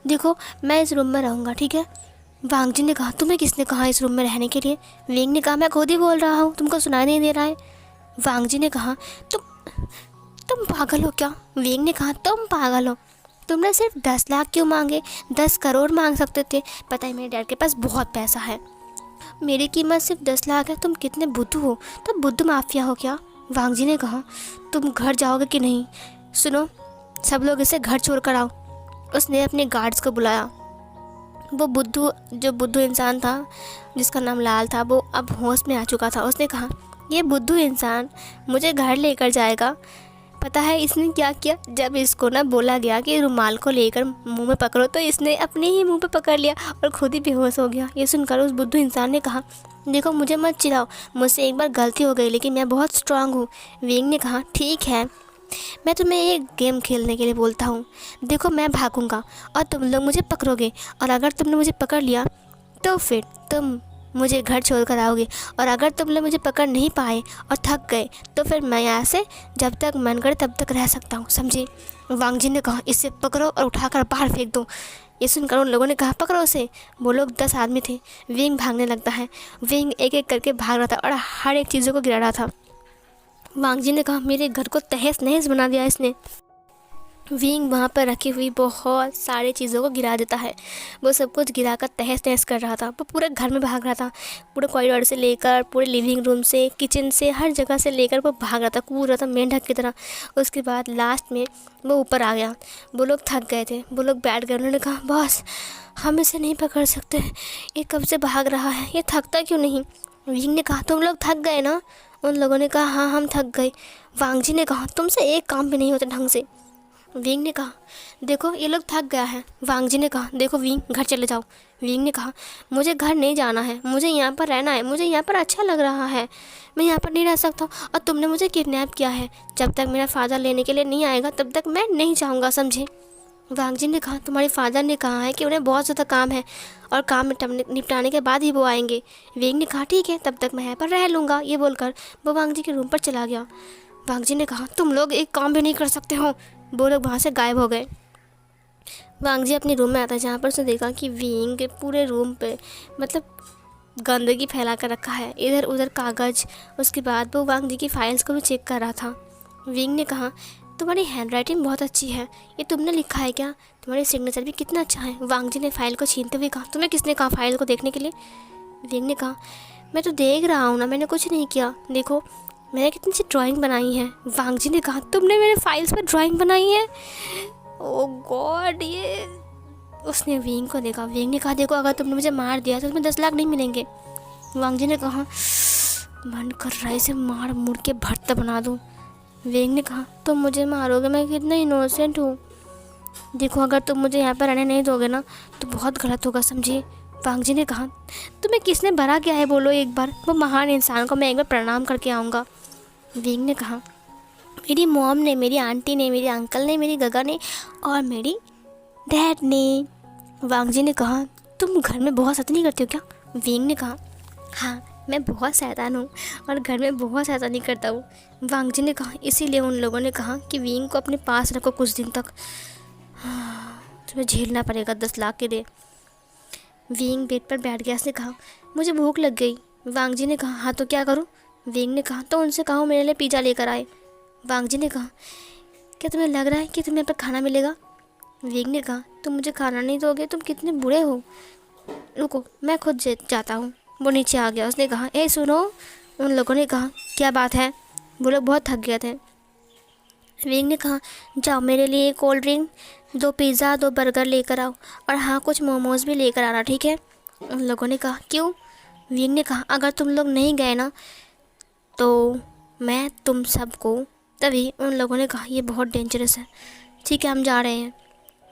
देखो मैं इस रूम में रहूँगा, ठीक है। वांग जी ने कहा, तुम्हें किसने कहा इस रूम में रहने के लिए? विंग ने कहा, मैं खुद ही बोल रहा हूँ, तुमको सुनाई नहीं दे रहा है? वांग जी ने कहा, तुम पागल हो क्या? विंग ने कहा, तुम पागल हो, तुमने सिर्फ 10 लाख क्यों मांगे? 10 करोड़ मांग सकते थे। पता है मेरे डैड के पास बहुत पैसा है, मेरी कीमत सिर्फ 10 लाख है। तुम कितने बुद्धू हो, तुम बुद्धू माफिया हो क्या? वांग जी ने कहा, तुम घर जाओगे कि नहीं? सुनो, सब लोग इसे घर छोड़ कर आओ। उसने अपने गार्ड्स को बुलाया। वो जो बुद्धू इंसान था, जिसका नाम लाल था, वो अब होश में आ चुका था। उसने कहा, ये बुद्धू इंसान मुझे घर लेकर जाएगा। पता है इसने क्या किया? जब इसको ना बोला गया कि रुमाल को लेकर मुंह में पकड़ो, तो इसने अपने ही मुंह पे पकड़ लिया और खुद ही बेहोश हो गया। ये सुनकर उस बुद्धू इंसान ने कहा, देखो मुझे मत चिढ़ाओ, मुझसे एक बार गलती हो गई, लेकिन मैं बहुत स्ट्रांग हूँ। विंग ने कहा, ठीक है, मैं तुम्हें एक गेम खेलने के लिए बोलता हूँ। देखो मैं भागूंगा और तुम लोग मुझे पकड़ोगे, और अगर तुमने मुझे पकड़ लिया तो फिर तुम मुझे घर छोड़ कर आओगे, और अगर तुम लोग मुझे पकड़ नहीं पाए और थक गए तो फिर मैं यहाँ से जब तक मन करे तब तक रह सकता हूँ, समझे? वांग जी ने कहा, इसे पकड़ो और उठाकर बाहर फेंक दो। ये सुनकर उन लोगों ने कहा, पकड़ो उसे। वो लोग 10 आदमी थे। विंग भागने लगता है। विंग एक एक करके भाग रहा था और हर एक चीज़ों को गिरा रहा था। वांग जी ने कहा, मेरे घर को तहस नहस बना दिया इसने। विंग वहाँ पर रखी हुई बहुत सारी चीज़ों को गिरा देता है। वो सब कुछ गिरा कर तहस नहस कर रहा था। वो पूरे घर में भाग रहा था, पूरे कॉरिडोर से लेकर पूरे लिविंग रूम से, किचन से, हर जगह से लेकर वो भाग रहा था, कूद रहा था मेंढक की तरह। उसके बाद लास्ट में वो ऊपर आ गया। वो लोग थक गए थे, वो लोग बैठ गए। उन्होंने कहा, बॉस हम इसे नहीं पकड़ सकते, ये कब से भाग रहा है, ये थकता क्यों नहीं? विंग ने कहा, तुम लोग थक गए ना? उन लोगों ने कहा, हाँ हम थक गए। वांग जी ने कहा, तुमसे एक काम भी नहीं होता ढंग से। विंग ने कहा, देखो ये लोग थक गया है। वांग जी ने कहा, देखो विंग घर चले जाओ। विंग ने कहा, मुझे घर नहीं जाना है, मुझे यहाँ पर रहना है, मुझे यहाँ पर अच्छा लग रहा है, मैं यहाँ पर नहीं रह सकता हूँ, और तुमने मुझे किडनैप किया है। जब तक मेरा फादर लेने के लिए नहीं आएगा तब तक मैं नहीं जाऊँगा, समझे? वांग जी ने कहा, तुम्हारे फादर ने कहा है कि उन्हें बहुत ज़्यादा काम है, और काम निपटाने के बाद ही वो आएंगे। विंग ने कहा, ठीक है, तब तक मैं यहाँ पर रह लूँगा। ये बोलकर वो वांग जी के रूम पर चला गया। वांग जी ने कहा, तुम लोग एक काम भी नहीं कर सकते हो। वो लोग वहाँ से गायब हो गए। वांग जी अपने रूम में आता है, जहाँ पर उसने देखा कि विंग के पूरे रूम पे मतलब गंदगी फैला कर रखा है, इधर उधर कागज़। उसके बाद वो वांग जी की फाइल्स को भी चेक कर रहा था। विंग ने कहा, तुम्हारी हैंडराइटिंग बहुत अच्छी है, ये तुमने लिखा है क्या? तुम्हारी सिग्नेचर भी कितना अच्छा है। वांग जी ने फाइल को छीनते हुए कहा, तुम्हें किसने कहा फाइल को देखने के लिए? विंग ने कहा, मैं तो देख रहा हूँ ना, मैंने कुछ नहीं किया, देखो मैंने कितनी सी ड्राइंग बनाई है। वांग जी ने कहा, तुमने मेरे फाइल्स पर ड्राइंग बनाई है? ओ गॉड, ये। उसने विंग को देखा। विंग ने कहा, देखो अगर तुमने मुझे मार दिया तो तुम्हें 10 लाख नहीं मिलेंगे। वांग जी ने कहा, मन कर रहा है इसे मार मुड़ के भर्ता बना दूँ। विंग ने कहा, तुम मुझे मारोगे, मैं कितना इनोसेंट हूँ। देखो अगर तुम मुझे यहाँ पर रहने नहीं दोगे ना तो बहुत गलत होगा, समझिए? वांग जी ने कहा, तुम्हें किसने बड़ा किया है, बोलो एक बार, वो महान इंसान को मैं एक बार प्रणाम करके आऊँगा। विंग ने कहा, मेरी मॉम ने, मेरी आंटी ने, मेरे अंकल ने, मेरी गगा ने, और मेरी डैड ने। वांग जी ने कहा, तुम घर में बहुत शैतानी करती हो क्या? विंग ने कहा, हाँ मैं बहुत शैतान हूँ और घर में बहुत शैतानी करता हूँ। वांग जी ने कहा, इसीलिए उन लोगों ने कहा कि विंग को अपने पास रखो कुछ दिन तक, तुम्हें झेलना पड़ेगा 10 लाख के लिए। विंग बेड पर बैठ गया। उसने कहा, मुझे भूख लग गई। वांग जी ने कहा, हाँ तो क्या करूँ? विंग ने कहा, तो उनसे कहो मेरे लिए पिज़्ज़ा लेकर आए। वांग जी ने कहा, क्या तुम्हें लग रहा है कि तुम्हें यहाँ पर खाना मिलेगा? विंग ने कहा, तुम मुझे खाना नहीं दोगे, तुम कितने बुरे हो। रुको मैं खुद जाता हूँ। वो नीचे आ गया। उसने कहा, ए सुनो। उन लोगों ने कहा, क्या बात है? वो लोग बहुत थक गए थे। विंग ने कहा जाओ मेरे लिए कोल्ड ड्रिंक, 2 पिज़्ज़ा, 2 बर्गर लेकर आओ, और हाँ कुछ मोमोज़ भी लेकर आना, ठीक है। उन लोगों ने कहा क्यों? विंग ने कहा अगर तुम लोग नहीं गए ना तो मैं तुम सबको। तभी उन लोगों ने कहा ये बहुत डेंजरस है, ठीक है हम जा रहे हैं।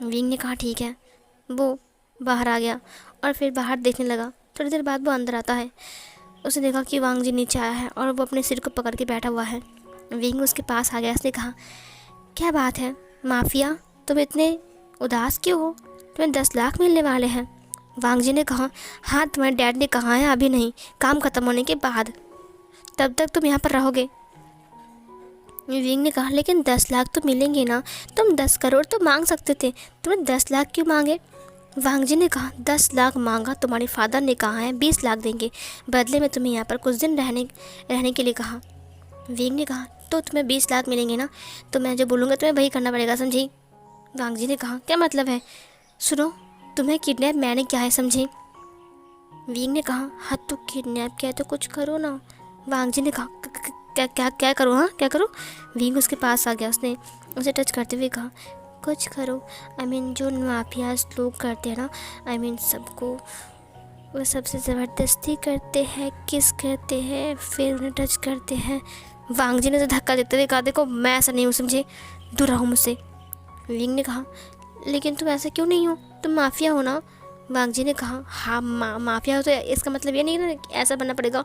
विंग ने कहा ठीक है। वो बाहर आ गया और फिर बाहर देखने लगा। थोड़ी देर बाद वो अंदर आता है। उसने देखा कि वांग जी नीचे आया है और वो अपने सिर को पकड़ के बैठा हुआ है। विंग उसके पास आ गया। उसने कहा क्या बात है माफिया, तुम इतने उदास क्यों हो? तुम्हें 10 लाख मिलने वाले हैं। वांग जी ने कहा हाँ तुम्हारे डैड ने कहा है अभी नहीं, काम ख़त्म होने के बाद, तब तक तुम यहाँ पर रहोगे। विंग ने कहा लेकिन 10 लाख तो मिलेंगे ना, तुम 10 करोड़ तो मांग सकते थे, तुमने 10 लाख क्यों मांगे? वांग जी ने कहा 10 लाख मांगा, तुम्हारे फादर ने कहा है 20 लाख देंगे, बदले में तुम्हें यहाँ पर कुछ दिन रहने के लिए कहा। विंग ने कहा तो तुम्हें 20 लाख मिलेंगे ना, तो मैं जो बोलूँगा तुम्हें वही करना पड़ेगा, समझी? वांग जी ने कहा क्या मतलब है? सुनो, तुम्हें किडनैप मैंने किया है, समझी? विंग ने कहा हाँ तो किडनैप किया है तो कुछ करो ना। वांग जी ने कहा क्या क्या क्या करो? हाँ क्या करो? विंग उसके पास आ गया। उसने उसे टच करते हुए कहा कुछ करो। जो माफियाज लोग करते हैं ना, सबको वो सबसे ज़बरदस्ती करते हैं, किस करते हैं, फिर उन्हें टच करते हैं। वांग जी ने उसे धक्का देते हुए कहा देखो मैं ऐसा नहीं हूँ, समझे, दूर रहो मुझसे। विंग ने कहा लेकिन तुम ऐसा क्यों नहीं हो, तुम माफिया हो ना। वांग जी ने कहा हाँ माफिया हो तो इसका मतलब ये नहीं ना ऐसा बनना पड़ेगा।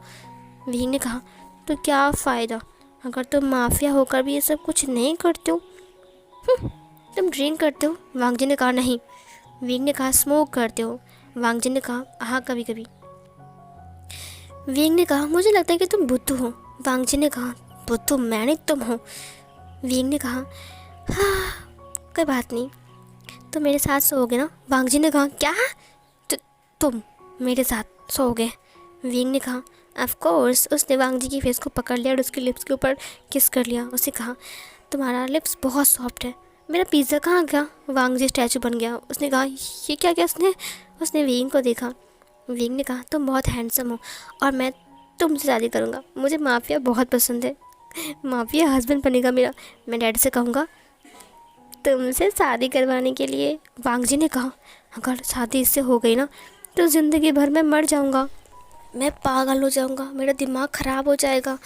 विंग ने कहा तो क्या फ़ायदा अगर तुम माफिया होकर भी ये सब कुछ नहीं करते हो? तुम ड्रिंक करते हो? वांग जी ने कहा नहीं। विंग ने कहा स्मोक करते हो? वांग जी ने कहा हाँ कभी कभी। विंग ने कहा मुझे लगता है कि तुम बुद्धू हो। वांग जी ने कहा बुद्धू मैं नहीं तुम हो। विंग ने कहा हाँ कोई बात नहीं, तो मेरे साथ सोओगे ना? वांग जी ने कहा क्या? तुम मेरे साथ सोओगे? विंग ने कहा ऑफ कोर्स। उसने वांग जी की फेस को पकड़ लिया और उसके लिप्स के ऊपर किस कर लिया। उसने कहा तुम्हारा लिप्स बहुत सॉफ्ट है। मेरा पिज़्ज़ा कहाँ गया? वांग जी स्टैचू बन गया। उसने कहा ये क्या किया? उसने विंग को देखा। विंग ने कहा तुम बहुत हैंडसम हो और मैं तुमसे शादी करूँगा। मुझे माफिया बहुत पसंद है, माफिया हस्बैंड बनेगा मेरा। मैं डैडी से कहूँगा तुमसे शादी करवाने के लिए। वांग जी ने कहा अगर शादी इससे हो गई ना तो ज़िंदगी भर मैं मर जाऊँगा, मैं पागल हो जाऊँगा, मेरा दिमाग ख़राब हो जाएगा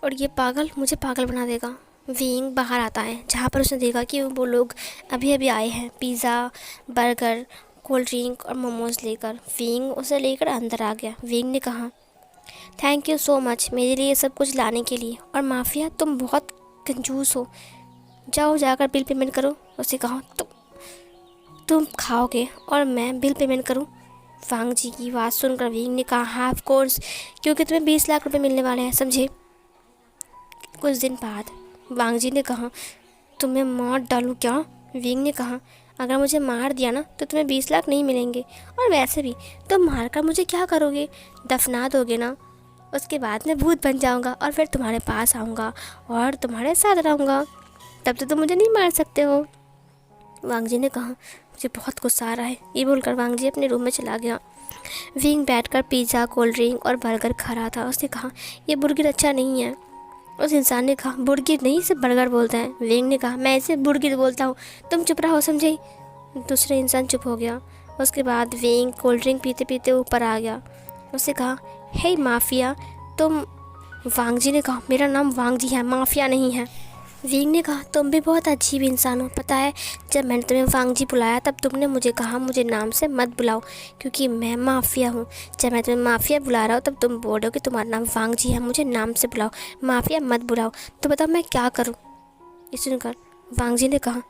और ये पागल मुझे पागल बना देगा। विंग बाहर आता है जहाँ पर उसने देखा कि वो लोग अभी अभी आए हैं पिज़्ज़ा, बर्गर, कोल्ड ड्रिंक और मोमोज़ लेकर। विंग उसे लेकर अंदर आ गया। विंग ने कहा थैंक यू सो मच मेरे लिए सब कुछ लाने के लिए। और माफिया तुम बहुत कंजूस हो, जाओ जाकर बिल पेमेंट करो। उसे कहा तुम खाओगे और मैं बिल पेमेंट करूं? वांग जी की बात सुनकर विंग ने कहा हाँ ऑफ कोर्स, क्योंकि तुम्हें 20 लाख रुपए मिलने वाले हैं, समझे? कुछ दिन बाद वांग जी ने कहा तुम्हें मार डालूं क्या? विंग ने कहा अगर मुझे मार दिया ना तो तुम्हें 20 लाख नहीं मिलेंगे, और वैसे भी तुम मार कर मुझे क्या करोगे, दफना दोगे ना? उसके बाद मैं भूत बन जाऊंगा और फिर तुम्हारे पास आऊँगा और तुम्हारे साथ रहूँगा, तब तो तुम मुझे नहीं मार सकते हो। वांग जी ने कहा मुझे बहुत गुस्सा आ रहा है। ये बोलकर वांग जी अपने रूम में चला गया। विंग बैठकर पिज़्ज़ा, कोल्ड ड्रिंक और बर्गर खा रहा था। उसने कहा ये बुर्गर अच्छा नहीं है। उस इंसान ने कहा बुर्गर नहीं, इसे बर्गर बोलते हैं। विंग ने कहा मैं इसे बुर्गर बोलता हूँ, तुम चुप रहो, समझे? दूसरे इंसान चुप हो गया। उसके बाद विंग कोल्ड ड्रिंक पीते पीते ऊपर आ गया। उसने कहा हे माफिया तुम। वांग जी ने कहा मेरा नाम वांग जी है, माफिया नहीं है। विंग ने कहा तुम भी बहुत अजीब इंसान हो, पता है जब मैंने तुम्हें वांग जी बुलाया तब तुमने मुझे कहा मुझे नाम से मत बुलाओ क्योंकि मैं माफिया हूँ। जब मैं तुम्हें माफिया बुला रहा हूँ तब तुम बोल रहे हो कि तुम्हारा नाम वांग जी है, मुझे नाम से बुलाओ, माफिया मत बुलाओ। तो बताओ मैं क्या करूँ? ये सुनकर वांग जी ने कहा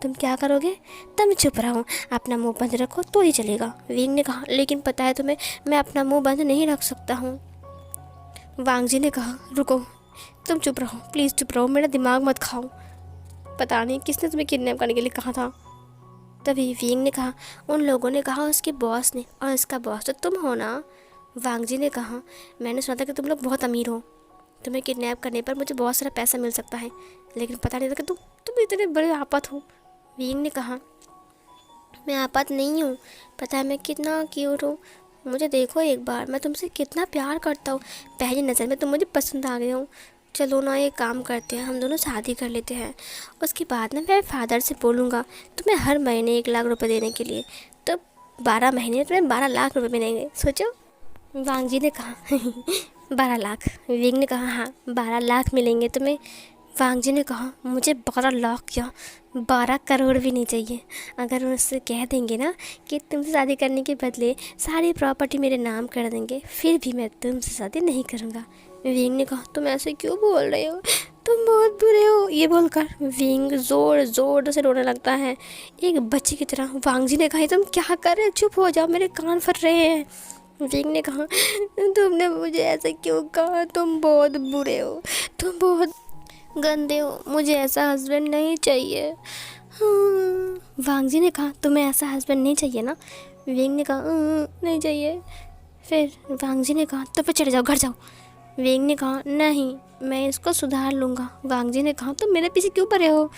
तुम क्या करोगे? तुम चुप रहो, अपना मुँह बंद रखो तो ही चलेगा। विंग ने कहा लेकिन पता है तुम्हें मैं अपना मुँह बंद नहीं रख सकता हूँ। वांग जी ने कहा रुको, तुम चुप रहो, प्लीज़ चुप रहो, मेरा दिमाग मत खाओ, पता नहीं किसने तुम्हें किडनैप करने के लिए कहा था। तभी विंग ने कहा उन लोगों ने कहा उसके बॉस ने, और इसका बॉस तो तुम हो ना। वांग जी ने कहा मैंने सुना था कि तुम लोग बहुत अमीर हो, तुम्हें किडनैप करने पर मुझे बहुत सारा पैसा मिल सकता है, लेकिन पता नहीं था कि तुम इतने बड़े आफत हो। विंग ने कहा मैं आफत नहीं हूँ, पता है मैं कितना क्यूट हूँ, मुझे देखो एक बार, मैं तुमसे कितना प्यार करता हूँ, पहली नज़र में तुम मुझे पसंद आ गए हो। चलो ना, ये काम करते हैं, हम दोनों शादी कर लेते हैं। उसके बाद ना मैं फादर से बोलूँगा तुम्हें हर महीने 1 लाख रुपए देने के लिए, तो 12 महीने में तुम्हें 12 लाख रुपए मिलेंगे, सोचो। वांग जी ने कहा 12 लाख। विवेक ने कहा हाँ 12 लाख मिलेंगे तुम्हें। वांग जी ने कहा मुझे 12 लाख क्या, 12 करोड़ भी नहीं चाहिए। अगर उससे कह देंगे ना कि तुमसे शादी करने के बदले सारी प्रॉपर्टी मेरे नाम कर देंगे, फिर भी मैं तुमसे शादी नहीं करूँगा। विंग ने कहा तुम ऐसे क्यों बोल रहे हो, तुम बहुत बुरे हो। ये बोलकर विंग ज़ोर ज़ोर से रोने लगता है, एक बच्चे की तरह। वांग जी ने कहा तुम क्या कर रहे हो, चुप हो जाओ, मेरे कान फट रहे हैं। विंग ने कहा तुमने मुझे ऐसे क्यों कहा, तुम बहुत बुरे हो, तुम बहुत गंदे हो, मुझे ऐसा हस्बैंड नहीं चाहिए। वांग जी ने कहा तुम्हें ऐसा हस्बैंड नहीं चाहिए ना। विंग ने कहा नहीं चाहिए। फिर वांग जी ने कहा तो फिर चले जाओ, घर जाओ। विंग ने कहा नहीं, मैं इसको सुधार लूँगा। वांग जी ने कहा तुम मेरे पीछे क्यों पड़े हो,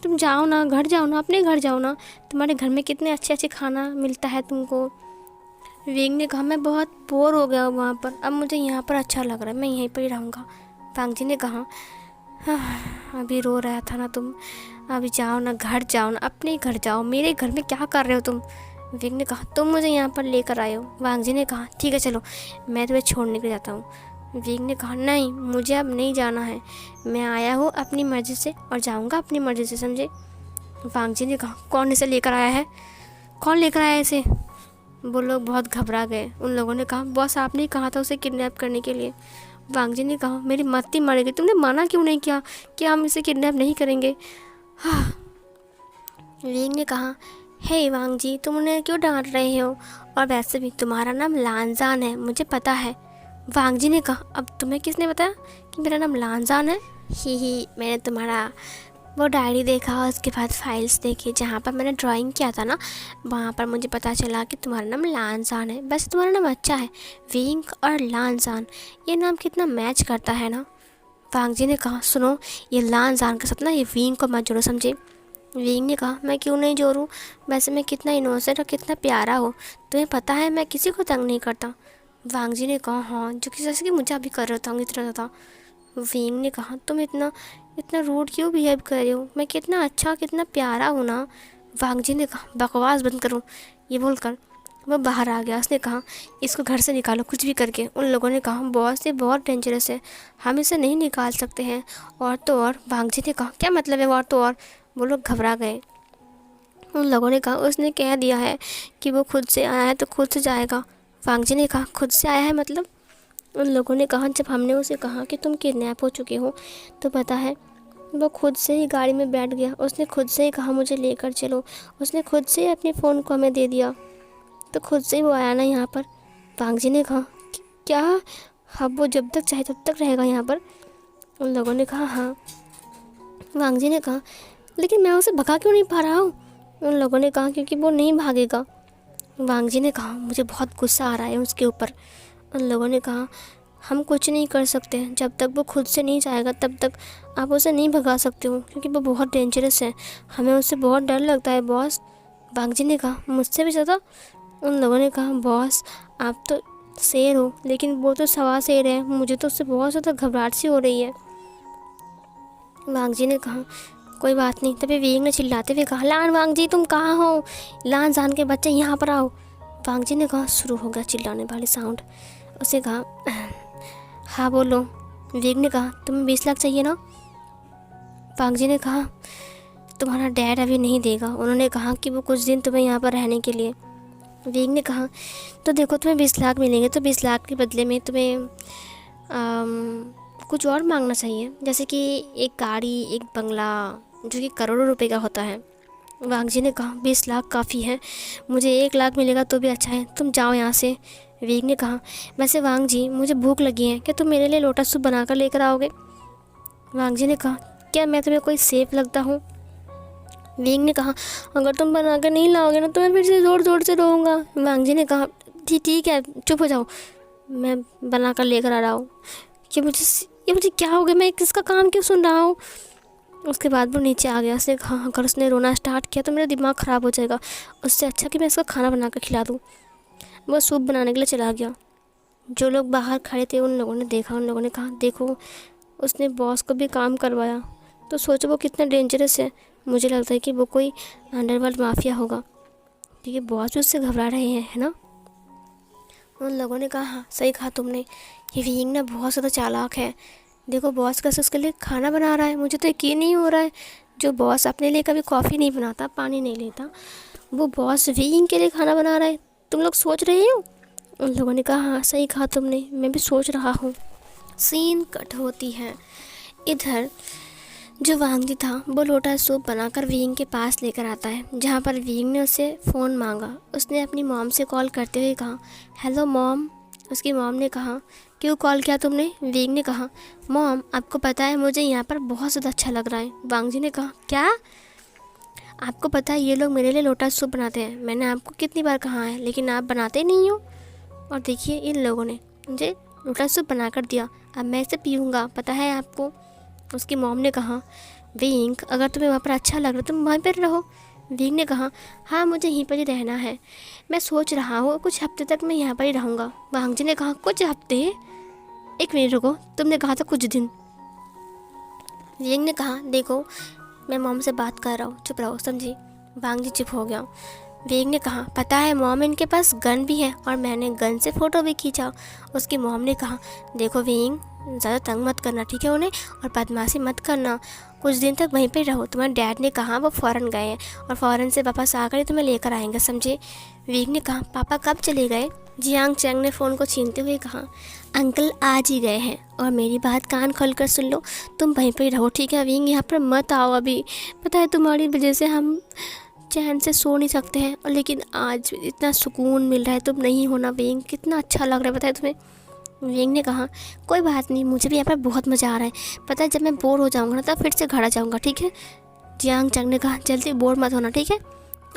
तुम जाओ ना, घर जाओ ना, अपने घर जाओ ना, तुम्हारे घर में कितने अच्छे अच्छे खाना मिलता है तुमको। विंग ने कहा मैं बहुत बोर हो गया हूँ वहाँ पर, अब मुझे यहाँ पर अच्छा लग रहा है, मैं यहीं पर ही रहूँगा। वांग जी ने कहा अभी रो रहा था ना तुम, अभी जाओ ना, घर जाओ ना, अपने घर जाओ, मेरे घर में क्या कर रहे हो तुम। विंग ने कहा तुम मुझे यहाँ पर लेकर आए हो। वांग जी ने कहा ठीक है चलो, मैं तुम्हें छोड़ने के जाता हूँ। विंग ने कहा नहीं, मुझे अब नहीं जाना है, मैं आया हूँ अपनी मर्ज़ी से और जाऊँगा अपनी मर्ज़ी से, समझे। वांग जी ने कहा कौन इसे लेकर आया है, कौन लेकर आया इसे। वो लोग बहुत घबरा गए। उन लोगों ने कहा बॉस आपने कहा था उसे किडनैप करने के लिए। वांग जी ने कहा मेरी मत्ती मरेगी, तुमने माना क्यों नहीं किया कि हम इसे किडनैप नहीं करेंगे। हाँ। विंग ने कहा हे वांग जी, तुम उन्हें क्यों डांट रहे हो, और वैसे भी तुम्हारा नाम लानजान है, मुझे पता है। वांग जी ने कहा अब तुम्हें किसने बताया कि मेरा नाम लानजान है। ही मैंने तुम्हारा वो डायरी देखा और उसके बाद फाइल्स देखी जहाँ पर मैंने ड्राइंग किया था ना, वहाँ पर मुझे पता चला कि तुम्हारा नाम लानजान है। वैसे तुम्हारा नाम अच्छा है, विंग और लानजान, ये नाम कितना मैच करता है ना। वांग जी ने कहा सुनो, ये लानजान के साथ ना ये विंग को मत जोड़ो, समझे। विंग ने कहा मैं क्यों नहीं जोड़ूँ, वैसे मैं कितना इनोसेंट और कितना प्यारा हो, तुम्हें पता है मैं किसी को तंग नहीं करता। वांग जी ने कहा हाँ, जो कि जैसे कि मुझे अभी कर रहा था इस तरह था। विंग ने कहा तुम इतना इतना रूड क्यों बिहेव कर रहे हो, मैं कितना अच्छा कितना प्यारा हूँ ना। वांग जी ने कहा बकवास बंद करो। ये बोलकर वह बाहर आ गया। उसने कहा इसको घर से निकालो कुछ भी करके। उन लोगों ने कहा बॉस ये बहुत डेंजरस है, हम इसे नहीं निकाल सकते हैं, और तो और। वांग जी ने कहा क्या मतलब है और तो और। वो लोग घबरा गए। उन लोगों ने कहा उसने कह दिया है कि वो खुद से आया है तो खुद से जाएगा। वांग जी ने कहा खुद से आया है मतलब। उन लोगों ने कहा जब हमने उसे कहा कि तुम किडनैप हो चुके हो तो पता है वो खुद से ही गाड़ी में बैठ गया, उसने खुद से ही कहा मुझे लेकर चलो, उसने खुद से ही अपने फ़ोन को हमें दे दिया, तो खुद से ही वो आया ना यहाँ पर। वांग जी ने कहा क्या, अब वो जब तक चाहे तब तक रहेगा यहाँ पर। उन लोगों ने कहा हाँ। वांग जी ने कहा लेकिन मैं उसे भगा क्यों नहीं पा रहा हूँ। उन लोगों ने कहा क्योंकि वो नहीं भागेगा। वांग जी ने कहा मुझे बहुत गुस्सा आ रहा है उसके ऊपर। उन लोगों ने कहा हम कुछ नहीं कर सकते, जब तक वो खुद से नहीं जाएगा तब तक आप उसे नहीं भगा सकते हो, क्योंकि वो बहुत डेंजरस है, हमें उससे बहुत डर लगता है बॉस। वांग जी ने कहा मुझसे भी ज़्यादा। उन लोगों ने कहा बॉस आप तो शेर हो, लेकिन वो तो सवा शेर है, मुझे तो उससे बहुत ज़्यादा घबराहट सी हो रही है। वांग जी ने कहा कोई बात नहीं। तभी विंग ने चिल्लाते हुए कहा लान वांग जी तुम कहाँ हो, लान जान के बच्चे यहाँ पर आओ। वांग जी ने कहा शुरू हो गया चिल्लाने वाली साउंड। उसे कहा हाँ बोलो। विंग ने कहा तुम्हें 20 लाख चाहिए ना। वांग जी ने कहा तुम्हारा डैड अभी नहीं देगा, उन्होंने कहा कि वो कुछ दिन तुम्हें यहाँ पर रहने के लिए। विंग ने कहा तो देखो तुम्हें 20 लाख मिलेंगे, तो 20 लाख के बदले में तुम्हें कुछ और मांगना चाहिए, जैसे कि एक गाड़ी, एक बंगला, जो कि करोड़ों रुपए का होता है। वांग जी ने कहा 20 लाख काफ़ी है, मुझे 1 लाख मिलेगा तो भी अच्छा है, तुम जाओ यहाँ से। विंग ने कहा वैसे वांग जी मुझे भूख लगी है, क्या तुम मेरे लिए लोटस सूप बना कर लेकर आओगे। वांग जी ने कहा क्या मैं तुम्हें कोई सेफ लगता हूँ। विंग ने कहा अगर तुम बना कर नहीं लाओगे ना तो मैं फिर से ज़ोर ज़ोर से रोऊंगा। वांग जी ने कहा ठीक है चुप हो जाओ, मैं बना कर लेकर आ रहा हूँ। ये मुझे क्या हो गया, मैं किसका काम क्यों सुन रहा हूँ। उसके बाद वो नीचे आ गया। उसने कहा अगर उसने रोना स्टार्ट किया तो मेरा दिमाग ख़राब हो जाएगा, उससे अच्छा कि मैं इसका खाना बना कर खिला दूँ। वो सूप बनाने के लिए चला गया। जो लोग बाहर खड़े थे उन लोगों ने देखा, उन लोगों ने कहा देखो उसने बॉस को भी काम करवाया, तो सोचो वो कितना डेंजरस है। मुझे लगता है कि वो कोई अंडरवर्ल्ड माफिया होगा, क्योंकि बॉस भी उससे घबरा रहे हैं, है ना। उन लोगों ने कहा हाँ सही कहा तुमने, ये विंग ना बहुत ज़्यादा चालाक है। देखो बॉस कैसे उसके लिए खाना बना रहा है, मुझे तो यकीन नहीं हो रहा है। जो बॉस अपने लिए कभी कॉफ़ी नहीं बनाता, पानी नहीं लेता, वो बॉस विंग के लिए खाना बना रहा है। तुम लोग सोच रहे हो? उन लोगों ने कहा हाँ सही कहा तुमने, मैं भी सोच रहा हूँ। सीन कट होती है। इधर जो वांगजी था वो लोटा सूप बनाकर विंग के पास लेकर आता है, जहाँ पर विंग ने उससे फ़ोन मांगा। उसने अपनी मॉम से कॉल करते हुए कहा हेलो मॉम। उसकी मॉम ने कहा क्यों कॉल किया तुमने? विंग ने कहा मॉम आपको पता है मुझे यहाँ पर बहुत ज़्यादा अच्छा लग रहा है। वांगजी ने कहा क्या? आपको पता है ये लोग मेरे लिए लोटा सूप बनाते हैं, मैंने आपको कितनी बार कहा है लेकिन आप बनाते नहीं हो। और देखिए इन लोगों ने मुझे लोटा सूप बना कर दिया, अब मैं इसे पीऊँगा, पता है आपको। उसकी मॉम ने कहा विंग अगर तुम्हें वहाँ पर अच्छा लग रहा है तुम वहीं पर रहो। विंग ने कहा हाँ मुझे यहीं पर ही रहना है, मैं सोच रहा हूँ कुछ हफ्ते तक मैं यहाँ पर ही रहूँगा। वांगजी ने कहा कुछ हफ्ते? एक मिनट रुको, तुमने कहा था कुछ दिन। विंग ने कहा देखो मैं मॉम से बात कर रहा हूँ, चुप रहो, समझी। वांगजी चुप हो गया। विंग ने कहा पता है मॉम इनके पास गन भी है और मैंने गन से फ़ोटो भी खींचा। उसकी मॉम ने कहा देखो विंग ज़्यादा तंग मत करना ठीक है उन्हें, और बदमाशी मत करना, कुछ दिन तक वहीं पे रहो। तुम्हारे डैड ने कहा वो फ़ॉरेन गए हैं और फ़ॉरेन से वापस आकर ही तुम्हें लेकर आएंगे, समझे। विंग ने कहा पापा कब चले गए? जियांग चैंग ने फ़ोन को छीनते हुए कहा अंकल आज ही गए हैं, और मेरी बात कान खोल कर सुन लो, तुम वहीं पर ही रहो ठीक है विंग, यहाँ पर मत आओ अभी। पता है तुम्हारी वजह से हम चैन से सो नहीं सकते हैं, और लेकिन आज इतना सुकून मिल रहा है, तुम नहीं होना विंग, कितना अच्छा लग रहा है पता है तुम्हें। विंग ने कहा कोई बात नहीं, मुझे भी यहाँ पर बहुत मज़ा आ रहा है, पता है जब मैं बोर हो जाऊँगा ना तब फिर से घर आ जाऊँगा ठीक है। जियांग चंग ने कहा जल्दी बोर मत होना ठीक है।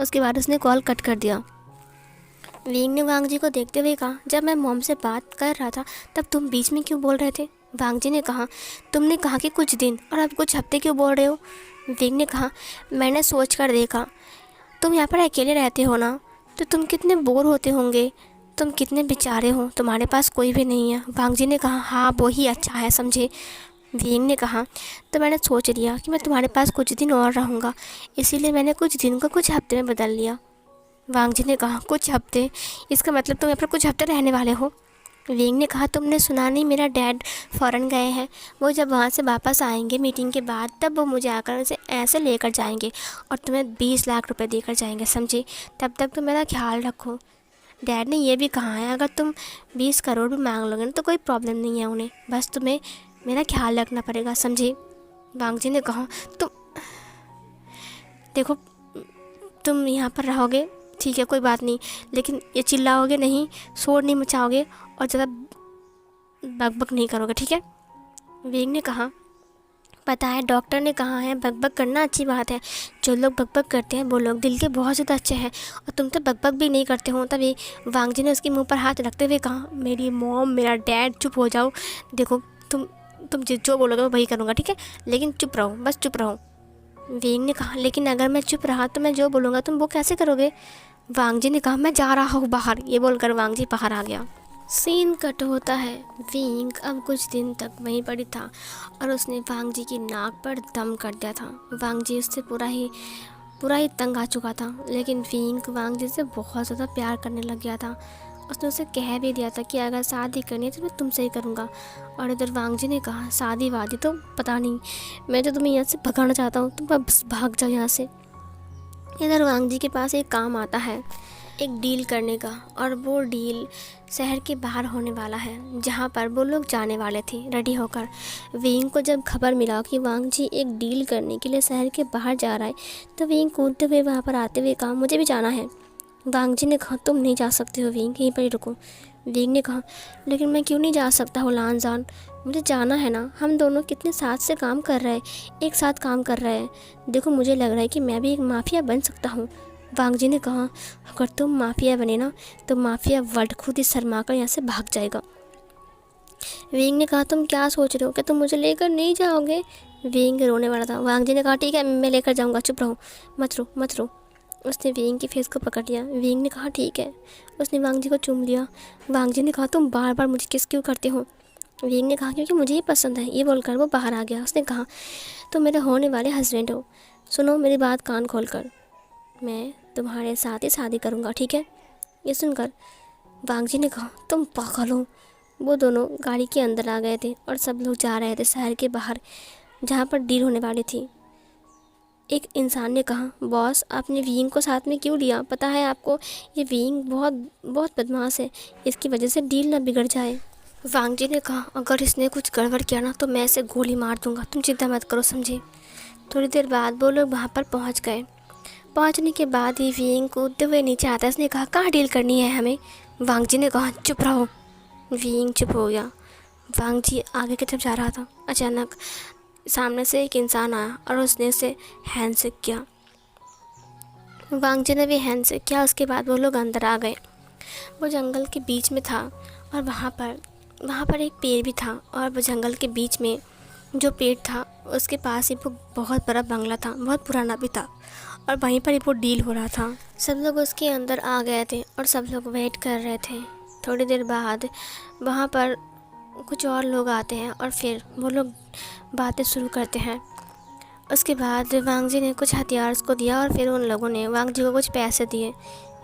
उसके बाद उसने कॉल कट कर दिया। विंग ने वांगजी को देखते हुए कहा जब मैं मॉम से बात कर रहा था तब तुम बीच में क्यों बोल रहे थे? वांगजी ने कहा तुमने कहा कि कुछ दिन और अब कुछ हफ्ते क्यों बोल रहे हो? विंग ने कहा मैंने सोच कर देखा, तुम यहाँ पर अकेले रहते हो ना, तो तुम कितने बोर होते होंगे, तुम कितने बेचारे हो, तुम्हारे पास कोई भी नहीं है। वांगजी ने कहा हाँ वो ही अच्छा है, समझे। विंग ने कहा तो मैंने सोच लिया कि मैं तुम्हारे पास कुछ दिन और रहूँगा, इसीलिए मैंने कुछ दिन को कुछ हफ्ते में बदल लिया। वांगजी ने कहा कुछ हफ्ते? इसका मतलब तुम यहाँ पर कुछ हफ्ते रहने वाले हो? विंग ने कहा तुमने सुना नहीं, मेरा डैड फ़ॉरेन गए हैं, वो जब वहाँ से वापस आएंगे मीटिंग के बाद तब वो मुझे आकर उसे ऐसे लेकर जाएंगे और तुम्हें 20 लाख रुपए देकर जाएंगे, समझे। तब तक तुम मेरा ख्याल रखो। डैड ने ये भी कहा है अगर तुम 20 करोड़ भी मांग लोगे ना तो कोई प्रॉब्लम नहीं है उन्हें, बस तुम्हें मेरा ख्याल रखना पड़ेगा, समझे। वांगजी ने कहा तुम देखो तुम यहाँ पर रहोगे ठीक है कोई बात नहीं, लेकिन ये चिल्लाओगे नहीं, शोर नहीं मचाओगे और ज़्यादा बकबक नहीं करोगे ठीक है। विंग ने कहा पता है डॉक्टर ने कहा है बकबक करना अच्छी बात है, जो लोग बकबक करते हैं वो लोग दिल के बहुत ज़्यादा अच्छे हैं, और तुम तो बकबक भी नहीं करते हो। तभी वांगजी ने उसके मुंह पर हाथ रखते हुए कहा मेरी मॉम मेरा डैड चुप हो जाओ, देखो तुम जो बोलोगे मैं वही करूँगा ठीक है, लेकिन चुप रहो, बस चुप रहो। विंग ने कहा लेकिन अगर मैं चुप रहा तो मैं जो बोलूँगा तुम वो कैसे करोगे? वांगजी ने कहा मैं जा रहा हूँ बाहर। ये बोलकर वांगजी बाहर आ गया। सीन कट होता है। विंग अब कुछ दिन तक वहीं पड़ी था और उसने वांगजी की नाक पर दम कर दिया था। वांगजी उससे पूरा ही तंग आ चुका था, लेकिन विंग वांगजी से बहुत ज़्यादा प्यार करने लग गया था। उसने उसे कह भी दिया था कि अगर शादी करनी है तो मैं तुमसे ही करूँगा। और इधर वांगजी ने कहा शादी वादी तो पता नहीं, मैं तो तुम्हें यहाँ से भगाना चाहता हूँ, तुम बस भाग जाओ यहाँ से। इधर वांगजी के पास एक काम आता है एक डील करने का, और वो डील शहर के बाहर होने वाला है जहाँ पर वो लोग जाने वाले थे रेडी होकर। विंग को जब खबर मिला कि वांगजी एक डील करने के लिए शहर के बाहर जा रहा है तो विंग कूदते हुए वहाँ पर आते हुए कहा मुझे भी जाना है। वांगजी ने कहा तुम नहीं जा सकते हो विंग, यहीं पर ही रुको। विंग ने कहा लेकिन मैं क्यों नहीं जा सकता हूँ लानजान, मुझे जाना है ना, हम दोनों कितने साथ से काम कर रहे हैं, एक साथ काम कर रहे हैं, देखो मुझे लग रहा है कि मैं भी एक माफिया बन सकता हूँ। वांगजी ने कहा अगर तुम माफिया बने ना तो माफिया वर्ल्ड खुद ही शर्मा कर यहाँ से भाग जाएगा। विंग ने कहा तुम क्या सोच रहे हो, क्या तुम मुझे लेकर नहीं जाओगे? विंग रोने वाला था। वांगजी ने कहा ठीक है मैं लेकर जाऊँगा, चुप रहो, मत रो। उसने विंग की फेस को पकड़ लिया। विंग ने कहा ठीक है। उसने वांगजी को चूम लिया। वांगजी ने कहा तुम बार बार मुझे किस क्यों करते हो? विंग ने कहा क्योंकि मुझे ही पसंद है। ये बोलकर वो बाहर आ गया। उसने कहा तुम मेरे होने वाले हस्बैंड हो, सुनो मेरी बात कान खोल कर, मैं तुम्हारे साथ ही शादी करूँगा, ठीक है। ये सुनकर वांग जी ने कहा तुम पागल हो। वो दोनों गाड़ी के अंदर आ गए थे और सब लोग जा रहे थे शहर के बाहर जहाँ पर डील होने वाली थी। एक इंसान ने कहा बॉस आपने विंग को साथ में क्यों लिया, पता है आपको ये विंग बहुत बहुत बदमाश है, इसकी वजह से डील ना बिगड़ जाए। वांग जी ने कहा अगर इसने कुछ गड़बड़ किया ना तो मैं इसे गोली मार दूंगा, तुम चिंता मत करो, समझे। थोड़ी देर बाद वो लोग वहाँ पर पहुँच गए। पहुँचने के बाद ही विंग कूदते हुए नीचे आता है। उसने कहा कहाँ डील करनी है हमें। वांग जी ने कहा चुप रहो। विंग चुप हो गया। वांग जी आगे की तरफ जा रहा था, अचानक सामने से एक इंसान आया और उसने उसे हैंडशेक किया। वांग जी ने भी हैंडशेक किया। उसके बाद वो लोग अंदर आ गए। वो जंगल के बीच में था और वहाँ पर एक पेड़ भी था और वो जंगल के बीच में जो पेड़ था उसके पास ही वो बहुत बड़ा बंगला था, बहुत पुराना भी था और वहीं पर ही वो डील हो रहा था। सब लोग उसके अंदर आ गए थे और सब लोग वेट कर रहे थे। थोड़ी देर बाद वहाँ पर कुछ और लोग आते हैं और फिर वो लोग बातें शुरू करते हैं। उसके बाद वांग जी ने कुछ हथियार उसको दिया और फिर उन लोगों ने वांग जी को कुछ पैसे दिए।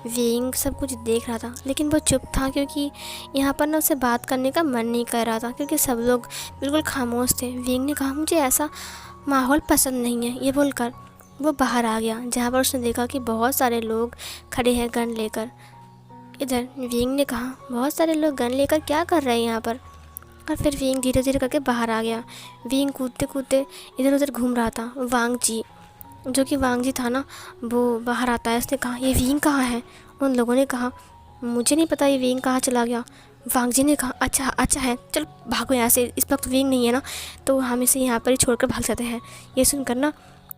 विंग सब कुछ देख रहा था लेकिन वो चुप था क्योंकि यहाँ पर ना उसे बात करने का मन नहीं कर रहा था क्योंकि सब लोग बिल्कुल खामोश थे। विंग ने कहा मुझे ऐसा माहौल पसंद नहीं है। ये बोलकर वो बाहर आ गया जहाँ पर उसने देखा कि बहुत सारे लोग खड़े हैं गन लेकर। इधर विंग ने कहा बहुत सारे लोग गन लेकर क्या कर रहे हैं यहाँ पर, और फिर विंग धीरे धीरे करके बाहर आ गया। विंग कूदते कूदते इधर उधर घूम रहा था। वांग जी जो कि वांग जी था ना वो बाहर आता है। उसने कहा ये विंग कहाँ है। उन लोगों ने कहा मुझे नहीं पता ये विंग कहाँ चला गया। वांग जी ने कहा अच्छा है, चल भागो यहाँ से, इस वक्त विंग नहीं है ना तो हम इसे यहाँ पर ही छोड़कर भाग जाते हैं। ये सुनकर ना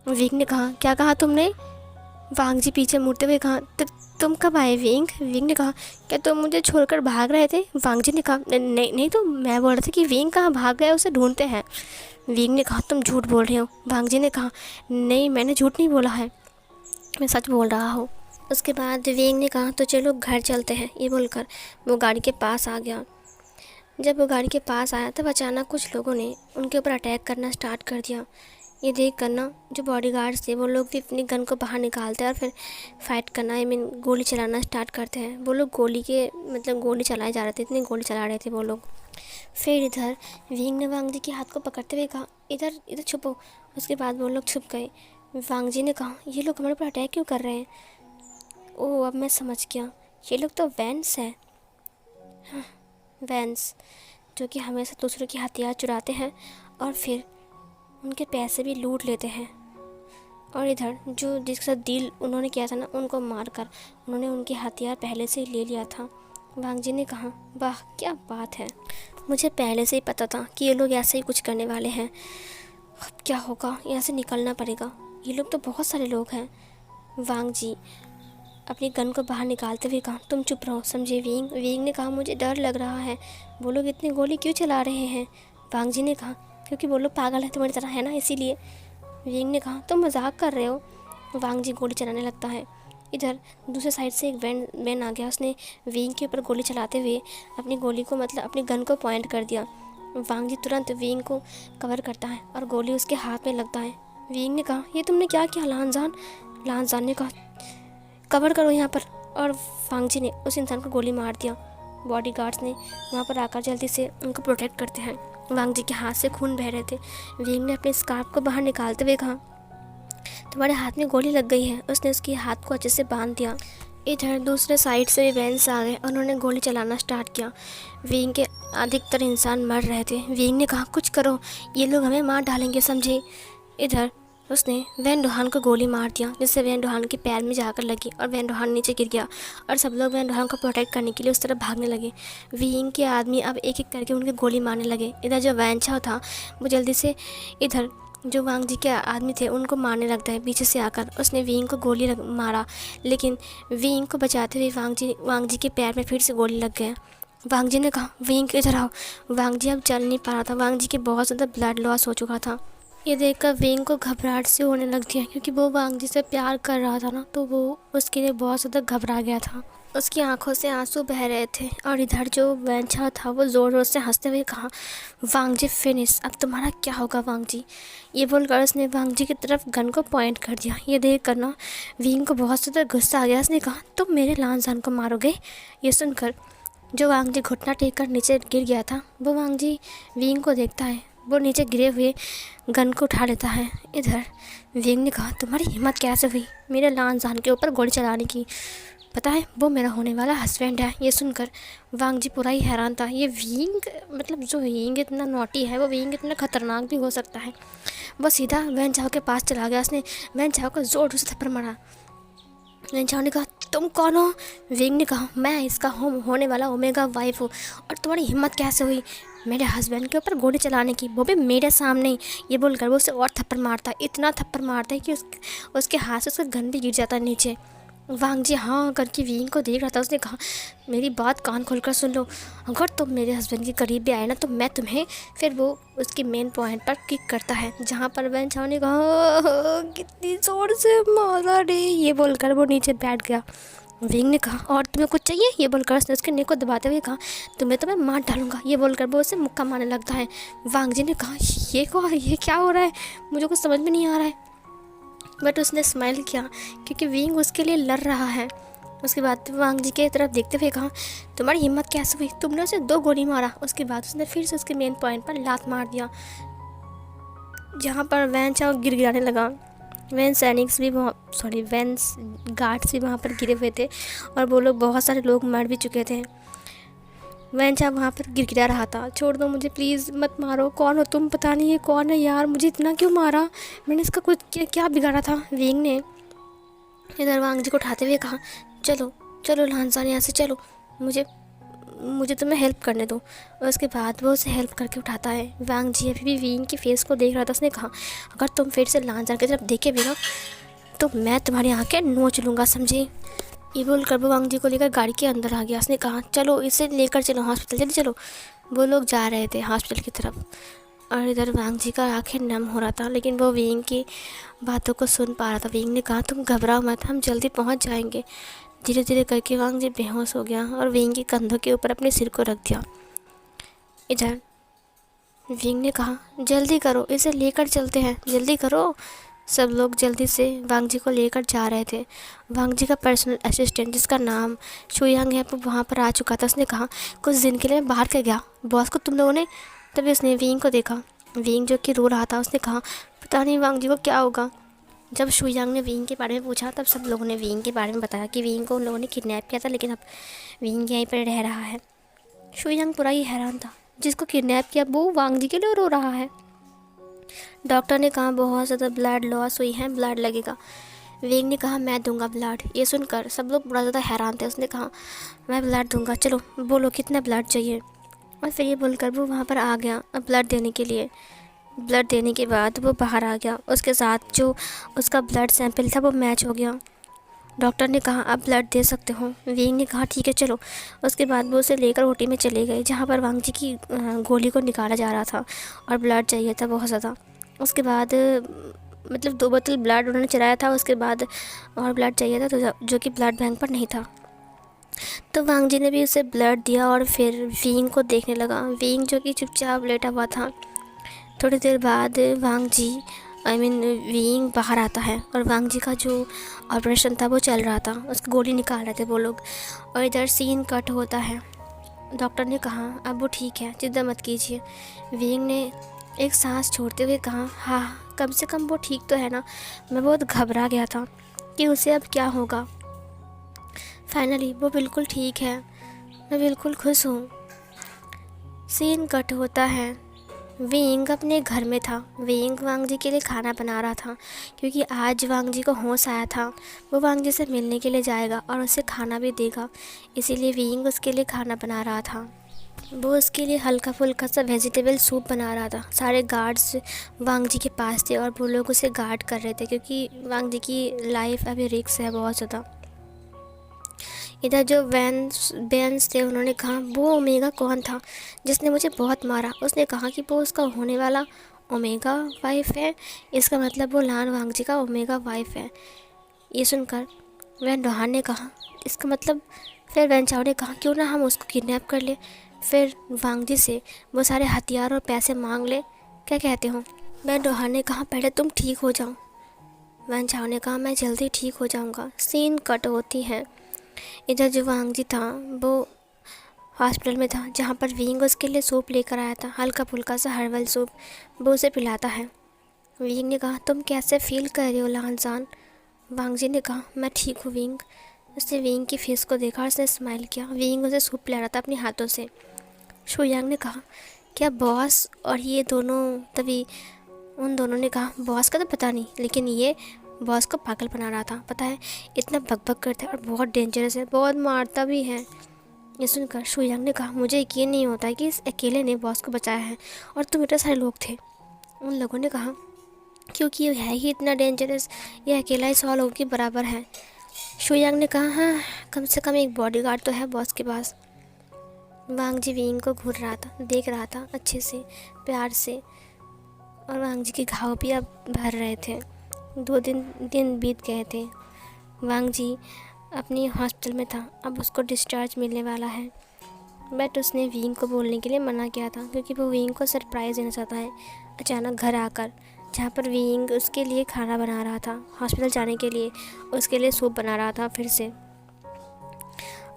विंग ने कहा क्या कहा तुमने। वांग जी पीछे मुड़ते हुए कहा तुम कब आए विंग। विंग ने कहा क्या तुम मुझे छोड़कर भाग रहे थे। वांग जी ने कहा नहीं तो मैं बोल रहा था कि विंग कहाँ भाग गया, उसे ढूंढते हैं। विंग ने कहा तुम झूठ बोल रहे हो। वांग जी ने कहा नहीं मैंने झूठ नहीं बोला है, मैं सच बोल रहा हूँ। उसके बाद विंग ने कहा तो चलो घर चलते हैं। ये बोलकर वो गाड़ी के पास आ गया। जब वो गाड़ी के पास आया तब अचानक कुछ लोगों ने उनके ऊपर अटैक करना स्टार्ट कर दिया। ये देख कर ना जो बॉडीगार्ड्स थे वो लोग भी अपनी गन को बाहर निकालते हैं और फिर फाइट करना गोली चलाना स्टार्ट करते हैं। वो लोग गोली चलाए जा रहे थे, इतनी गोली चला रहे थे वो लोग। फिर इधर विंग ने वांग जी के हाथ को पकड़ते हुए कहा इधर छुपो। उसके बाद वो लोग छुप गए। वांग जी ने कहा ये लोग हमारे ऊपर अटैक क्यों कर रहे हैं। ओह अब मैं समझ गया, ये लोग तो वैंस हैं। हाँ, वैंस जो कि हमेशा दूसरों के हथियार चुराते हैं और फिर उनके पैसे भी लूट लेते हैं। और इधर जो जिसके साथ डील उन्होंने किया था ना उनको मारकर उन्होंने उनके हथियार पहले से ही ले लिया था। वांग जी ने कहा वाह क्या बात है, मुझे पहले से ही पता था कि ये लोग ऐसे ही कुछ करने वाले हैं। अब क्या होगा, यहाँ से निकलना पड़ेगा, ये लोग तो बहुत सारे लोग हैं। वांग जी अपनी गन को बाहर निकालते हुए कहा तुम चुप रहो, समझे विंग। विंग ने कहा मुझे डर लग रहा है, वो लोग इतनी गोली क्यों चला रहे हैं। वांग जी ने कहा क्योंकि वो लोग पागल है तुम्हारी तरह है ना इसीलिए। विंग ने कहा तुम मजाक कर रहे हो। वांग जी गोली चलाने लगता है। इधर दूसरे साइड से एक वैन आ गया। उसने विंग के ऊपर गोली चलाते हुए अपनी गोली को अपनी गन को पॉइंट कर दिया। वांग जी तुरंत विंग को कवर करता है और गोली उसके हाथ में लगता है। विंग ने कहा ये तुमने क्या किया लानजान ने कहा कवर करो यहाँ पर, और वांग जी ने उस इंसान को गोली मार दिया। बॉडीगार्ड्स ने वहाँ पर आकर जल्दी से उनको प्रोटेक्ट करते हैं। वांग जी के हाथ से खून बह रहे थे। विंग ने अपने स्कार्फ को बाहर निकालते हुए कहा तुम्हारे हाथ में गोली लग गई है। उसने उसके हाथ को अच्छे से बांध दिया। इधर दूसरे साइड से वैंस आ गए, उन्होंने गोली चलाना स्टार्ट किया। विंग के अधिकतर इंसान मर रहे थे। विंग ने कहा कुछ करो, ये लोग हमें मार डालेंगे, समझे। इधर उसने वैन डोहान को गोली मार दिया जिससे वैन डोहान के पैर में जाकर लगी और वैन डोहान नीचे गिर गया और सब लोग वैन डोहान को प्रोटेक्ट करने के लिए उस तरफ भागने लगे। विंग के आदमी अब एक एक करके उनके गोली मारने लगे। इधर जो वैनछाव था वो जल्दी से इधर जो वांग जी के आदमी थे उनको मारने लगता है। पीछे से आकर उसने विंग को गोली मारा, लेकिन विंग को बचाते हुए वांग जी के पैर में फिर से गोली लग गया। वांग जी ने कहा विंग इधर आओ। वांग जी अब चल नहीं पा रहा था, वांग जी के बहुत ज़्यादा ब्लड लॉस हो चुका था। ये देखकर विंग को घबराहट से होने लग गया क्योंकि वो वांग जी से प्यार कर रहा था ना, तो वो उसके लिए बहुत ज़्यादा घबरा गया था। उसकी आंखों से आंसू बह रहे थे और इधर जो वैंचा था वो ज़ोर ज़ोर से हंसते हुए कहा, वांगजी फिनिश, अब तुम्हारा क्या होगा वांगजी। ये बोलकर उसने वांगजी की तरफ गन को पॉइंट कर दिया। ये देख कर ना विंग को बहुत ज़्यादा गुस्सा आ गया। उसने कहा, तुम मेरे लानजान को मारोगे। ये सुनकर जो वांगजी घुटना टेक कर नीचे गिर गया था, वो वांगजी विंग को देखता है। वो नीचे गिरे हुए गन को उठा लेता है। इधर विंग ने कहा, तुम्हारी हिम्मत कैसे हुई मेरे लानजान के ऊपर गोली चलाने की। पता है वो मेरा होने वाला हस्बैंड है। ये सुनकर वांगजी पूरा ही हैरान था। ये विंग मतलब जो विंग इतना नॉटी है, वो विंग इतना ख़तरनाक भी हो सकता है। वो सीधा वैन झाओ के पास चला गया। उसने वैन झाओ को ज़ोर से थप्पड़ मारा। वैन झाओ ने कहा, तुम कौन हो। विंग ने कहा, मैं इसका होने वाला ओमेगा वाइफ हूँ, और तुम्हारी हिम्मत कैसे हुई मेरे हस्बैंड के ऊपर गोली चलाने की, वो भी मेरे सामने। ये बोलकर वो उसे और थप्पड़ मारता है। इतना थप्पड़ मारता है कि उसके हाथ से उसका गन भी गिर जाता है नीचे। वांगजी हाँ करके विंग को देख रहा था। उसने कहा, मेरी बात कान खोलकर सुन लो, अगर तुम मेरे हस्बैंड के करीब भी आए ना तो मैं तुम्हें। फिर वो उसके मेन पॉइंट पर किक करता है, जहाँ पर वैन झाओ ने कहा, कितनी ज़ोर से मारा रे। ये बोलकर वो नीचे बैठ गया। विंग ने कहा, और तुम्हें कुछ चाहिए। ये बोलकर उसने उसके नेक को दबाते हुए कहा, तुम्हें तो मैं मार डालूंगा। ये बोलकर वो उसे मुक्का मारने लगता है। वांगजी ने कहा, ये क्या हो रहा है, मुझे कुछ समझ में नहीं आ रहा है। बट उसने स्माइल किया क्योंकि विंग उसके लिए लड़ रहा है। उसके बाद वांगजी की तरफ देखते हुए कहा, तुम्हारी हिम्मत कैसे हुई, तुमने उसे 2 गोली मारा। उसके बाद उसने फिर से उसके मेन पॉइंट पर लात मार दिया, जहाँ पर वैन चाओ गिड़गिड़ाने लगा। वैन गार्ड्स भी वहाँ पर गिरे हुए थे, और वो लोग बहुत सारे लोग मर भी चुके थे। वैन चाओ वहाँ पर गिड़गिड़ा रहा था, छोड़ दो मुझे प्लीज़, मत मारो, कौन हो तुम, पता नहीं ये कौन है यार, मुझे इतना क्यों मारा, मैंने इसका कुछ क्या बिगाड़ा था। विंग ने इधर वांगजी को उठाते हुए कहा, चलो चलो लानजान यहाँ से चलो, मुझे तुम्हें हेल्प करने दो। और उसके बाद वो उसे हेल्प करके उठाता है। वांगजी अभी भी विंग की फेस को देख रहा था। उसने कहा, अगर तुम फिर से लानजान की तरफ देखे भी ना तो मैं तुम्हारी आँखें नोच लूँगा, समझे। ये बोलकर वो वांगजी को लेकर गाड़ी के अंदर आ गया। उसने कहा, चलो इसे लेकर चलो हॉस्पिटल, जल्दी चलो। वो लोग जा रहे थे हॉस्पिटल की तरफ, और इधर वांगजी का आँखें नम हो रहा था, लेकिन वो विंग की बातों को सुन पा रहा था। विंग ने कहा, तुम घबराओ मत, हम जल्दी पहुंच जाएंगे। धीरे धीरे करके वांगजी बेहोश हो गया और विंग के कंधों के ऊपर अपने सिर को रख दिया। इधर विंग ने कहा, जल्दी करो, इसे लेकर चलते हैं, जल्दी करो। सब लोग जल्दी से वांगजी को लेकर जा रहे थे। वांगजी का पर्सनल असिस्टेंट जिसका नाम शुयांग है वो वहाँ पर आ चुका था। उसने कहा, कुछ दिन के लिए मैं बाहर गया, बॉस को तुम लोगों ने। तभी उसने विंग को देखा, विंग जो कि रो रहा था। उसने कहा, पता नहीं वांगजी को क्या होगा। जब शुयांग ने विंग के बारे में पूछा तब सब लोगों ने विंग के बारे में बताया कि विंग को उन लोगों ने किडनैप किया था, लेकिन अब विंग यहीं पर रह रहा है। शुयांग पूरा ही हैरान था, जिसको किडनैप किया वो वांगजी के लिए रो रहा है। डॉक्टर ने कहा, बहुत ज़्यादा ब्लड लॉस हुई है, ब्लड लगेगा। विंग ने कहा, मैं दूंगा ब्लड। ये सुनकर सब लोग बड़ा ज़्यादा हैरान थे। उसने कहा, मैं ब्लड दूंगा, चलो बोलो कितना ब्लड चाहिए। और फिर ये बोलकर वो वहाँ पर आ गया ब्लड देने के लिए। ब्लड देने के बाद वो बाहर आ गया, उसके साथ जो उसका ब्लड सैंपल था वो मैच हो गया। डॉक्टर ने कहा, आप ब्लड दे सकते हो। विंग ने कहा, ठीक है चलो। उसके बाद वो उसे लेकर ओटी में चले गए, जहाँ पर वांगजी की गोली को निकाला जा रहा था और ब्लड चाहिए था बहुत ज़्यादा। उसके बाद मतलब 2 बोतल ब्लड उन्होंने चलाया था, उसके बाद और ब्लड चाहिए था, तो जो कि ब्लड बैंक पर नहीं था। तो वांगजी ने भी उसे ब्लड दिया और फिर विंग को देखने लगा। विंग जो कि चुपचाप लेटा हुआ था। थोड़ी देर बाद विंग बाहर आता है और वांगजी का जो ऑपरेशन था वो चल रहा था, उसकी गोली निकाल रहे थे वो लोग। और इधर सीन कट होता है। डॉक्टर ने कहा, अब वो ठीक है, चिंता मत कीजिए। विंग ने एक सांस छोड़ते हुए कहा, हाँ कम से कम वो ठीक तो है ना। मैं बहुत घबरा गया था कि उसे अब क्या होगा। फाइनली वो बिल्कुल ठीक है, मैं बिल्कुल खुश हूँ। सीन कट होता है। विंग अपने घर में था। विंग वांगजी के लिए खाना बना रहा था, क्योंकि आज वांगजी को होश आया था। वो वांगजी से मिलने के लिए जाएगा और उसे खाना भी देगा, इसीलिए विंग उसके लिए खाना बना रहा था। वो उसके लिए हल्का फुल्का सा वेजिटेबल सूप बना रहा था। सारे गार्ड्स वांगजी के पास थे और वो लोग उसे गार्ड कर रहे थे, क्योंकि वांगजी की लाइफ अभी रिस्क है बहुत ज़्यादा। इधर जो बेंस थे उन्होंने कहा, वो ओमेगा कौन था जिसने मुझे बहुत मारा। उसने कहा कि वो उसका होने वाला ओमेगा वाइफ है, इसका मतलब वो लान वांगजी का ओमेगा वाइफ है। ये सुनकर वैन रोहान ने कहा, इसका मतलब फिर वैन चाओ ने कहा क्यों ना हम उसको किडनैप कर ले, फिर वांग जी से वो सारे हथियार और पैसे मांग ले, क्या कहते हो। वैन रोहान ने कहा पहले तुम ठीक हो जाओ। वैन चाओ ने कहा मैं जल्दी ठीक हो जाऊंगा। सीन कट होती है। इधर जो वांग जी था वो हॉस्पिटल में था, जहाँ पर विंग उसके लिए सूप लेकर आया था, हल्का फुल्का सा हर्बल सूप। वो उसे पिलाता है। विंग ने कहा तुम कैसे फील कर रहे हो लानजान। वांग जी ने कहा मैं ठीक हूँ विंग। उसने विंग की फेस को देखा और उसने स्माइल किया। विंग उसे सूप पिला रहा था अपने हाथों से। शुयांग ने कहा क्या बॉस और ये दोनों, तभी उन दोनों ने कहा बॉस का तो पता नहीं, लेकिन ये बॉस को पागल बना रहा था, पता है इतना बकबक करता है और बहुत डेंजरस है, बहुत मारता भी है। ये सुनकर शुयांग ने कहा मुझे यकीन नहीं होता है कि इस अकेले ने बॉस को बचाया है और तुम इतने सारे लोग थे। उन लोगों ने कहा क्योंकि ये है ही इतना डेंजरस, ये अकेला ही 100 लोगों के बराबर है। शुयांग ने कहा हाँ कम से कम एक बॉडीगार्ड तो है बॉस के पास। वांग जी विंग को घूर रहा था, देख रहा था अच्छे से, प्यार से, और वांग जी के घाव भी अब भर रहे थे। 2 दिन बीत गए थे। वांग जी अपनी हॉस्पिटल में था, अब उसको डिस्चार्ज मिलने वाला है, बट उसने विंग को बोलने के लिए मना किया था क्योंकि वो विंग को सरप्राइज़ देना चाहता है अचानक घर आकर, जहाँ पर विंग उसके लिए खाना बना रहा था हॉस्पिटल जाने के लिए, उसके लिए सूप बना रहा था फिर से।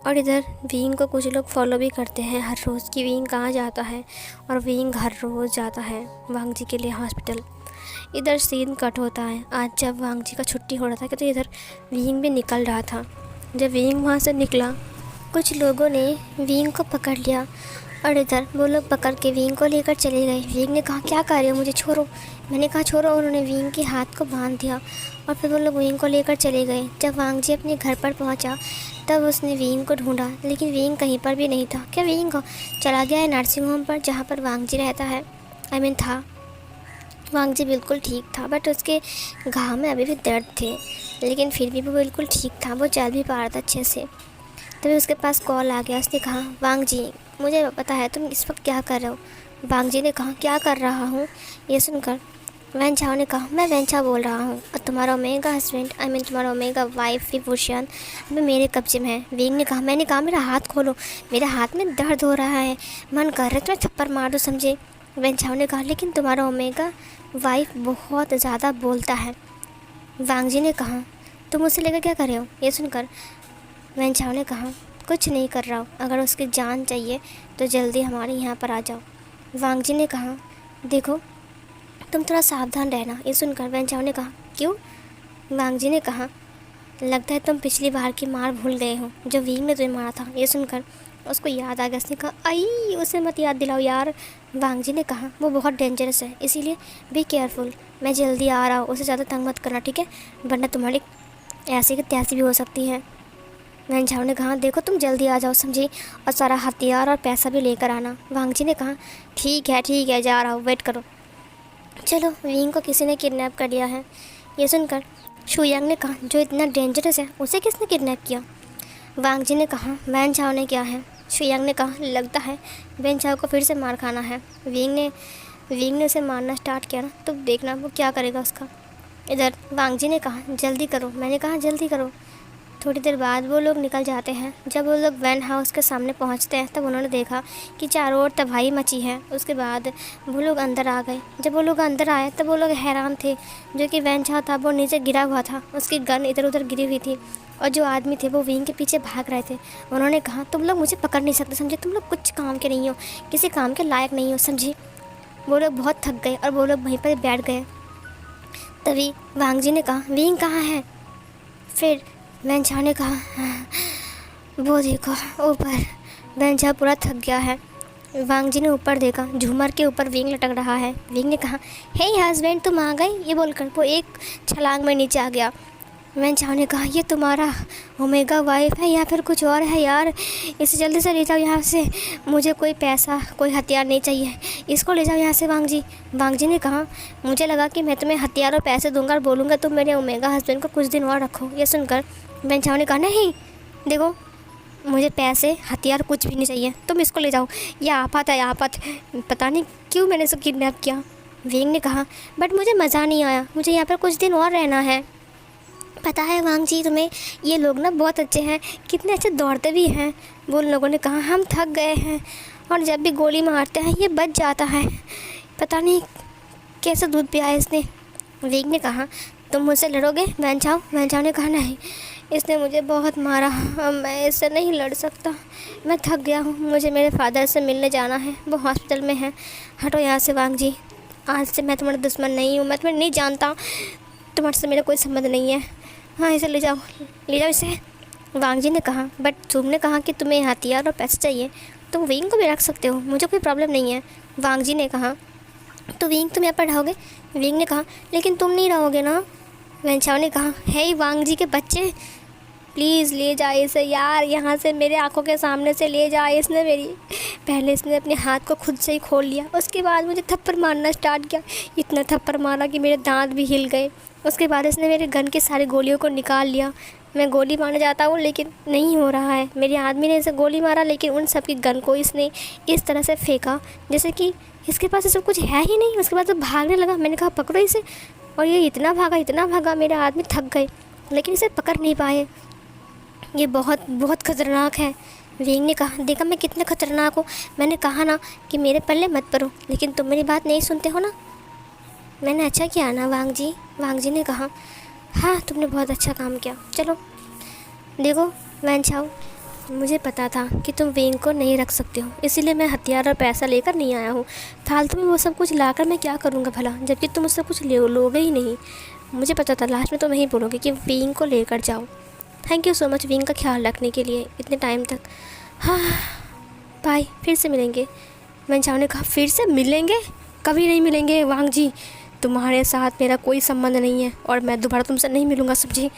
और इधर विंग को कुछ लोग फॉलो भी करते हैं हर रोज़ कि विंग कहाँ जाता है, और विंग हर रोज़ जाता है वांग जी के लिए हॉस्पिटल। इधर सीन कट होता है आज जब वांग जी का छुट्टी हो रहा था, तो इधर विंग भी निकल रहा था। जब विंग वहाँ से निकला, कुछ लोगों ने विंग को पकड़ लिया और इधर वो लोग पकड़ के विंग को लेकर चले गए। विंग ने कहा क्या कर रहे हो, मुझे छोड़ो। मैंने कहा छोड़ो। उन्होंने विंग के हाथ को बांध दिया और फिर वो लोग विंग को लेकर चले गए। जब वांग जी अपने घर पर पहुंचा तब उसने विंग को ढूंढा, लेकिन विंग कहीं पर भी नहीं था। क्या विंग चला गया है नर्सिंग होम पर जहाँ पर वांग जी रहता है, था। वांग जी बिल्कुल ठीक था, बट उसके घाव में अभी भी दर्द थे, लेकिन फिर भी वो बिल्कुल ठीक था, वो चल भी पा रहा था अच्छे से। तभी उसके पास कॉल आ गया। उसने कहा वांग जी मुझे पता है तुम इस वक्त क्या कर रहे हो। वांग जी ने कहा क्या कर रहा हूँ। ये सुनकर वैन चाओ ने कहा मैं वैन चाओ बोल रहा हूँ और तुम्हारा ओमेगा हस्बैंड, तुम्हारा ओमेगा वाइफ विभूषण अभी मेरे कब्जे में है। विंग ने कहा मैंने कहा मेरा हाथ खोलो, मेरे हाथ में दर्द हो रहा है, मन कर रहा है तुम्हें थप्पड़ मार दो, समझे। वैन चाओ ने कहा लेकिन तुम्हारा ओमेगा वाइफ बहुत ज़्यादा बोलता है। वांग जी ने कहा तुम उसे लेकर क्या कर रहे हो। ये सुनकर वैन चाओ ने कहा कुछ नहीं कर रहा हूँ, अगर उसकी जान चाहिए तो जल्दी हमारे यहाँ पर आ जाओ। वांग जी ने कहा देखो तुम थोड़ा सावधान रहना। ये सुनकर वैन चाओ ने कहा क्यों। वांग जी ने कहा लगता है तुम पिछली बार की मार भूल गए हो जो विंग ने तुम्हें मारा था। ये सुनकर उसको याद आ गया। उसने कहा आई उसे मत याद दिलाओ यार। वांग जी ने कहा वो बहुत डेंजरस है, इसीलिए बी केयरफुल, मैं जल्दी आ रहा हूँ, उसे ज़्यादा तंग मत करना ठीक है, वरना तुम्हारी ऐसी की तैसी भी हो सकती है। वैन चाओ ने कहा देखो तुम जल्दी आ जाओ समझी, और सारा हथियार और पैसा भी लेकर आना। वांग जी ने कहा ठीक है जा रहा हूँ, वेट करो। चलो विंग को किसी ने किडनैप कर लिया है। ये सुनकर शुयांग ने कहा जो इतना डेंजरस है उसे किसने किडनैप किया। वांग जी ने कहा वैन चाओ ने किया है। शुयांग ने कहा लगता है वैन चाओ को फिर से मार खाना है। विंग ने उसे मारना स्टार्ट किया ना, तो देखना वो क्या करेगा उसका। इधर वांग जी ने कहा जल्दी करो। मैंने कहा जल्दी करो। थोड़ी देर बाद वो लोग निकल जाते हैं। जब वो लोग वैन हाउस के सामने पहुंचते हैं तब उन्होंने देखा कि चारों ओर तबाही मची है। उसके बाद वो लोग अंदर आ गए। जब वो लोग अंदर आए तब वो लोग हैरान थे, जो कि वैन चाओ था वो नीचे गिरा हुआ था, उसकी गन इधर उधर गिरी हुई थी, और जो आदमी थे वो विंग के पीछे भाग रहे थे। उन्होंने कहा तुम लोग मुझे पकड़ नहीं सकते समझे, तुम लोग कुछ काम के नहीं हो, किसी काम के लायक नहीं हो समझे। वो लोग बहुत थक गए और वो लोग वहीं पर बैठ गए। तभी वांग जी ने कहा विंग कहाँ है। फिर वैन चाओ ने कहा वो देखो ऊपर। वैन चाओ पूरा थक गया है। वांग जी ने ऊपर देखा, झूमर के ऊपर विंग लटक रहा है। विंग ने कहा हे हस्बैंड तुम आ गए। ये बोलकर वो एक छलांग में नीचे आ गया। वैन चाओ ने कहा ये तुम्हारा ओमेगा वाइफ है या फिर कुछ और है यार, इसे जल्दी से ले जाओ यहाँ से, मुझे कोई पैसा कोई हथियार नहीं चाहिए, इसको ले जाओ यहाँ से वांग जी। वांग जी ने कहा मुझे लगा कि मैं तुम्हें हथियार और पैसे दूंगा और बोलूँगा तुम मेरे ओमेगा हस्बैंड को कुछ दिन और रखो। ये सुनकर वैन चाओ ने कहा नहीं देखो मुझे पैसे हथियार कुछ भी नहीं चाहिए, तुम इसको ले जाओ, ये आफत है आफत, पता नहीं क्यों मैंने इसे किडनैप किया। विंग ने कहा बट मुझे मज़ा नहीं आया, मुझे यहाँ पर कुछ दिन और रहना है, पता है वांग जी तुम्हें, ये लोग ना बहुत अच्छे हैं, कितने अच्छे दौड़ते भी हैं। वो उन लोगों ने कहा हम थक गए हैं और जब भी गोली मारते हैं ये बच जाता है, पता नहीं कैसे दूध पिया है इसने। वीक ने कहा तुम मुझसे लड़ोगे वैन चाओ? वैन चाओ ने कहा नहीं, इसने मुझे बहुत मारा, अब मैं इससे नहीं लड़ सकता, मैं थक गया हूँ, मुझे मेरे फादर से मिलने जाना है, वो हॉस्पिटल में है। हटो यहाँ से वांग जी, आज से मैं तुम्हारा दुश्मन नहीं हूँ, मैं तुम्हें नहीं जानता, तुम्हारे से मेरा कोई संबंध नहीं है। हाँ इसे ले जाओ इसे। वांग जी ने कहा बट तुमने कहा कि तुम्हें हथियार और पैसे चाहिए, तुम विंग को भी रख सकते हो, मुझे कोई प्रॉब्लम नहीं है। वांग जी ने कहा तो विंग तुम यहाँ पर रहोगे? विंग ने कहा लेकिन तुम नहीं रहोगे ना? वैनचाओ ने कहा हे वांग जी के बच्चे, प्लीज़ ले जाए इसे यार, यहाँ से मेरे आंखों के सामने से ले जाए। पहले इसने अपने हाथ को खुद से ही खोल लिया, उसके बाद मुझे थप्पड़ मारना स्टार्ट किया, इतना थप्पड़ मारा कि मेरे दांत भी हिल गए। उसके बाद इसने मेरे गन के सारे गोलियों को निकाल लिया। मैं गोली मारने जाता हूँ लेकिन नहीं हो रहा है, मेरे आदमी ने इसे गोली मारा लेकिन उन सब की गन को इसने इस तरह से फेंका जैसे कि इसके पास सब कुछ है ही नहीं। उसके बाद तो भागने लगा, मैंने कहा पकड़ो इसे, और ये इतना भागा, मेरे आदमी थक गए लेकिन इसे पकड़ नहीं पाए। ये बहुत बहुत ख़तरनाक है। विंग ने कहा देखा मैं कितने ख़तरनाक हूँ, मैंने कहा ना कि मेरे पल्ले मत पड़ो, लेकिन तुम मेरी बात नहीं सुनते हो ना। मैंने अच्छा किया ना वांग जी? वांग जी ने कहा हाँ तुमने बहुत अच्छा काम किया। चलो देखो वैनचाओ, मुझे पता था कि तुम विंग को नहीं रख सकते हो, इसीलिए मैं हथियार और पैसा लेकर नहीं आया हूँ। फालतू में वो सब कुछ लाकर मैं क्या करूँगा भला, जबकि तुम उससे कुछ लोगे ही नहीं। मुझे पता था लास्ट में तुम यही बोलोगे कि विंग को लेकर जाओ। Thank you so much wing का ख्याल रखने के लिए इतने टाइम तक। हाँ बाय, फिर से मिलेंगे। वैनचाओ ने कहा फिर से मिलेंगे? कभी नहीं मिलेंगे वांग जी, तुम्हारे साथ मेरा कोई संबंध नहीं है और मैं दोबारा तुमसे नहीं मिलूँगा समझी।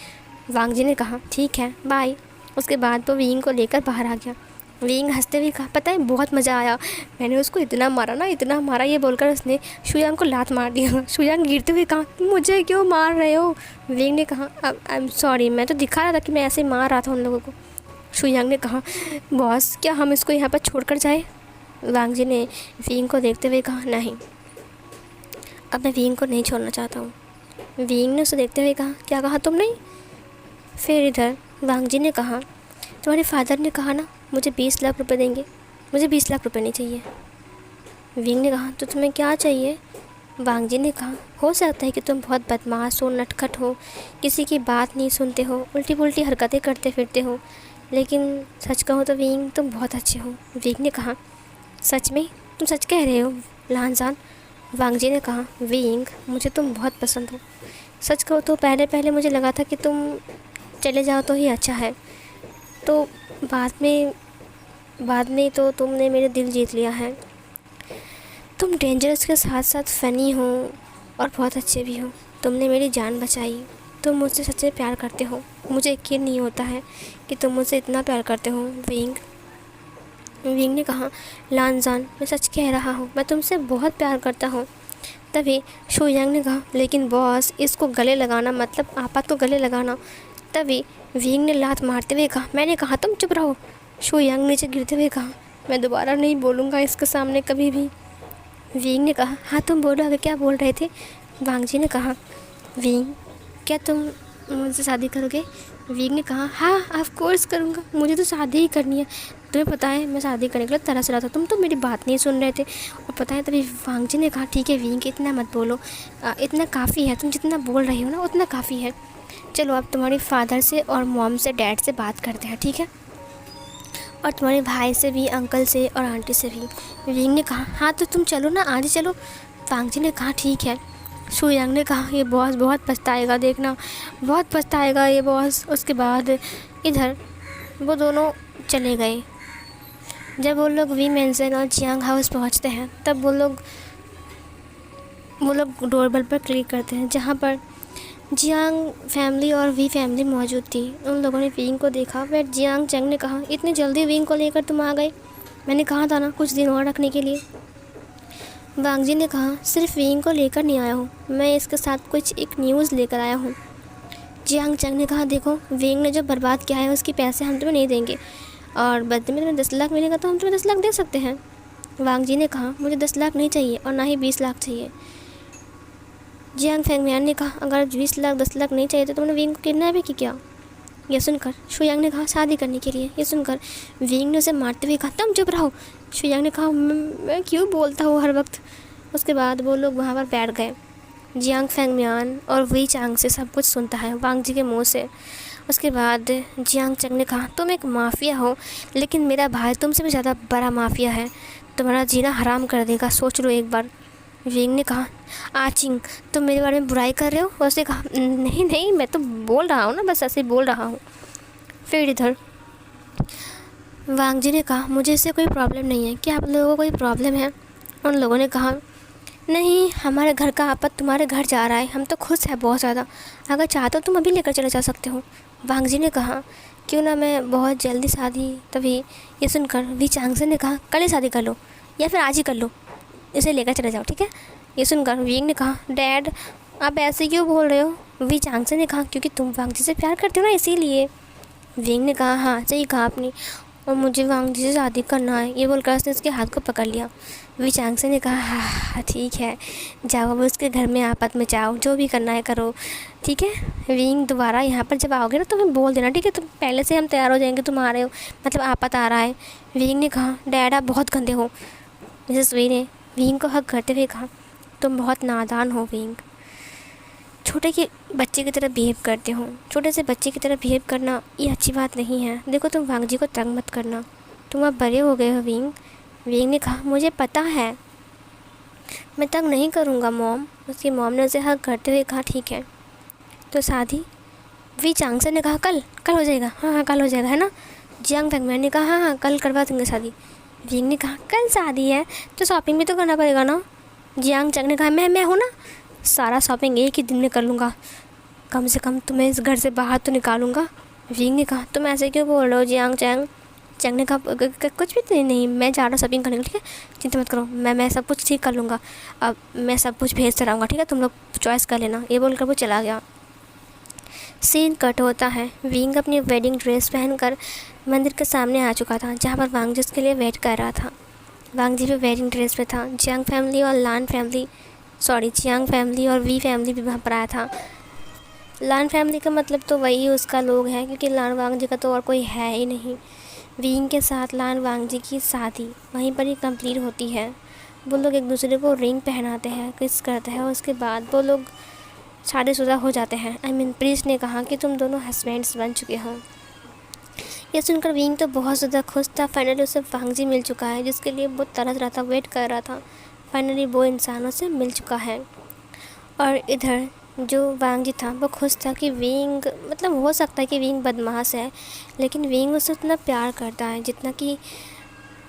वांग जी ने कहा ठीक है बाय। उसके बाद वो विंग को लेकर बाहर आ गया। विंग हंसते हुए कहा पता है बहुत मज़ा आया, मैंने उसको इतना मारा, ये बोलकर उसने शुयांग को लात मार दिया। शुयांग गिरते हुए कहा मुझे क्यों मार रहे हो? विंग ने कहा आई एम सॉरी, मैं तो दिखा रहा था कि मैं ऐसे मार रहा था उन लोगों को। शुयांग ने कहा बॉस क्या हम इसको यहाँ पर छोड़कर जाए? वांग जी ने विंग को देखते हुए कहा नहीं, अब मैं विंग को नहीं छोड़ना चाहता हूँ। विंग ने उसे देखते हुए कहा क्या कहा तुमने? फिर इधर वांग जी ने कहा तुम्हारे फादर ने कहा ना मुझे 20 लाख रुपए देंगे, मुझे 20 लाख रुपए नहीं चाहिए। विंग ने कहा तो तुम्हें क्या चाहिए? वांग जी ने कहा हो सकता है कि तुम बहुत बदमाश हो, नटखट हो, किसी की बात नहीं सुनते हो, उल्टी पुल्टी हरकतें करते फिरते हो, लेकिन सच कहो तो विंग तुम बहुत अच्छे हो। विंग ने कहा सच में? तुम सच कह रहे हो लानजान? वांग जी ने कहा विंग मुझे तुम बहुत पसंद हो, सच कहो तो पहले मुझे लगा था कि तुम चले जाओ तो ही अच्छा है, तो बाद में तो तुमने मेरे दिल जीत लिया है। तुम डेंजरस के साथ साथ फ़नी हो और बहुत अच्छे भी हो, तुमने मेरी जान बचाई, तुम मुझसे सच्चे प्यार करते हो, मुझे यकीन नहीं होता है कि तुम मुझसे इतना प्यार करते हो विंग। विंग ने कहा लानजान मैं सच कह रहा हूँ, मैं तुमसे बहुत प्यार करता हूँ। तभी शुयांग ने कहा लेकिन बॉस इसको गले लगाना मतलब आपात को गले लगाना। तभी विंग ने लात मारते हुए कहा मैंने कहा तुम चुप रहो। शुयांग नीचे गिरते हुए कहा मैं दोबारा नहीं बोलूँगा इसके सामने कभी भी। विंग ने कहा हाँ तुम बोलो आगे क्या बोल रहे थे? वांग जी ने कहा विंग क्या तुम मुझसे शादी करोगे? विंग ने कहा हाँ ऑफ कोर्स करूँगा, मुझे तो शादी ही करनी है, तुम्हें पता है मैं शादी करने के लिए तरस रहा था, तुम तो मेरी बात नहीं सुन रहे थे। और पता है तभी वांग जी ने कहा ठीक है विंग इतना मत बोलो, इतना काफ़ी है, तुम जितना बोल रही हो ना उतना काफ़ी है। चलो अब तुम्हारे फादर से और मॉम से डैड से बात करते हैं ठीक है, और तुम्हारे भाई से भी, अंकल से और आंटी से भी। विंग ने कहा हाँ तो तुम चलो ना, आज चलो। वांग जी ने कहा ठीक है। शुयांग ने कहा ये बॉस बहुत पछताएगा, देखना बहुत पछताएगा ये बॉस। उसके बाद इधर वो दोनों चले गए। जब वो लोग वी मेंशन और जियांग हाउस पहुंचते हैं तब वो लोग डोरबेल पर क्लिक करते हैं, जहां पर जियांग फैमिली और वी फैमिली मौजूद थी। उन लोगों ने विंग को देखा, फिर जियांग चंग ने कहा इतनी जल्दी विंग को लेकर तुम आ गए, मैंने कहा था ना कुछ दिन और रखने के लिए। वांग जी ने कहा सिर्फ विंग को लेकर नहीं आया हूँ, मैं इसके साथ कुछ एक न्यूज़ लेकर आया हूँ। जियांग चंग ने कहा देखो विंग ने जो बर्बाद किया है उसके पैसे हम तुम्हें नहीं देंगे, और बदले में तुम्हें 10 लाख मिलेगा तो हम तुम्हें 10 लाख दे सकते हैं। वांग जी ने कहा मुझे 10 लाख नहीं चाहिए और ना ही 20 लाख चाहिए। जियांग फैंगमियान ने कहा, अगर 20 लाख 10 लाख नहीं चाहिए तो तुमने विंग को किडनैप ही किया। ये सुनकर शुयांग ने कहा, शादी करने के लिए। ये सुनकर विंग ने उसे मारते हुए कहा, तुम चुप रहो। शुयांग ने कहा, मैं क्यों बोलता हूँ हर वक्त। उसके बाद वो लोग वहाँ पर बैठ गए। जियांग फैंगमियान और वी चांग से सब कुछ सुनता है वांग जी के मुँह से। उसके बाद जियांग चंग ने कहा, तुम एक माफिया हो, लेकिन मेरा भाई तुमसे भी ज़्यादा बड़ा माफिया है, तुम्हारा जीना हराम कर देगा, सोच लो एक बार। विंग ने कहा, आचिंग तुम मेरे बारे में बुराई कर रहे हो। उसने कहा, नहीं नहीं, मैं तो बोल रहा हूँ ना, बस ऐसे ही बोल रहा हूँ। फिर इधर वांग जी ने कहा, मुझे इससे कोई प्रॉब्लम नहीं है, क्या आप लोगों को कोई प्रॉब्लम है। उन लोगों ने कहा, नहीं, हमारे घर का आपत तुम्हारे घर जा रहा है, हम तो खुश हैं बहुत ज़्यादा, अगर चाहते हो तुम अभी लेकर चले जा सकते हो। वांग जी ने कहा, क्यों ना मैं बहुत जल्दी शादी। तभी ये सुनकर वी चांगसे ने कहा, कल ही शादी कर लो या फिर आज ही कर लो, इसे लेकर चले जाओ, ठीक है। ये सुनकर विंग ने कहा, डैड आप ऐसे क्यों बोल रहे हो। वी चांगसे ने कहा, क्योंकि तुम वांग जी से प्यार करते हो ना, इसीलिए। विंग ने कहा, हाँ सही कहा आपने, और मुझे वांग जी से शादी करना है। ये बोलकर उसने उसके हाथ को पकड़ लिया। वी चांगसे ने कहा, हाँ ठीक है, जाओ अब उसके घर में आपत में जाओ, जो भी करना है करो, ठीक है। विंग दोबारा यहाँ पर जब आओगे ना तो हमें बोल देना, ठीक है, तुम पहले से हम तैयार हो जाएंगे, तुम आ रहे हो, मतलब आपत आ रहा है। विंग ने कहा, डैड आप बहुत गंदे हो। मिसेस वी ने विंग को हक करते हुए कहा, तुम बहुत नादान हो विंग, छोटे के बच्चे की तरह बिहेव करते हो। छोटे से बच्चे की तरह बिहेव करना ये अच्छी बात नहीं है। देखो तुम वांग जी को तंग मत करना, तुम अब बड़े हो गए हो विंग। विंग ने कहा, मुझे पता है, मैं तंग नहीं करूँगा मॉम। उसकी मॉम ने उसे हक करते हुए कहा, ठीक है तो शादी। वी चांगसे ने कहा, कल कल हो जाएगा, हाँ हाँ कल हो जाएगा, है ना। जियांग फैंगमैन ने कहा, हाँ हाँ कल करवा देंगे शादी। विंग ने कहा, कल शादी है तो शॉपिंग भी तो करना पड़ेगा ना। जियांग चंग ने कहा, मैं हूँ ना, सारा शॉपिंग एक ही दिन में कर लूँगा, कम से कम तुम्हें इस घर से बाहर तो निकालूंगा। विंग ने कहा, तुम ऐसे क्यों बोल रहे हो जियांग चंग। चंग ने कहा, कुछ भी नहीं, मैं जा रहा हूँ शॉपिंग करने के लिए, ठीक है, चिंता मत करो, मैं सब कुछ ठीक कर लूँगा, अब मैं सब कुछ भेजता रहूँगा, ठीक है, तुम लोग चॉइस कर लेना। ये बोलकर वो चला गया। सीन कट होता है। विंग अपनी वेडिंग ड्रेस पहनकर मंदिर के सामने आ चुका था, जहाँ पर वांग जी उसके लिए वेट कर रहा था। वांग जी भी वेडिंग ड्रेस में था। जियांग फैमिली और जियांग फैमिली और वी फैमिली भी वहाँ पर आया था। लान फैमिली का मतलब तो वही उसका लोग है, क्योंकि लान वांग जी का तो और कोई है ही नहीं। विंग के साथ लान वांग जी की शादी वहीं पर ही कंप्लीट होती है। वो लोग एक दूसरे को रिंग पहनाते हैं, किस करते हैं, उसके बाद वो लोग शादीशुदा हो जाते हैं। प्रीस्ट ने कहा कि तुम दोनों हस्बैंड्स बन चुके हो। ये सुनकर विंग तो बहुत ज़्यादा खुश था। फाइनली उसे वांग जी मिल चुका है, जिसके लिए वो तरस रहा था, वेट कर रहा था। फाइनली वो इंसानों से मिल चुका है। और इधर जो वांग जी था वो खुश था कि विंग, मतलब हो सकता है कि विंग बदमाश है, लेकिन विंग उससे उतना प्यार करता है जितना कि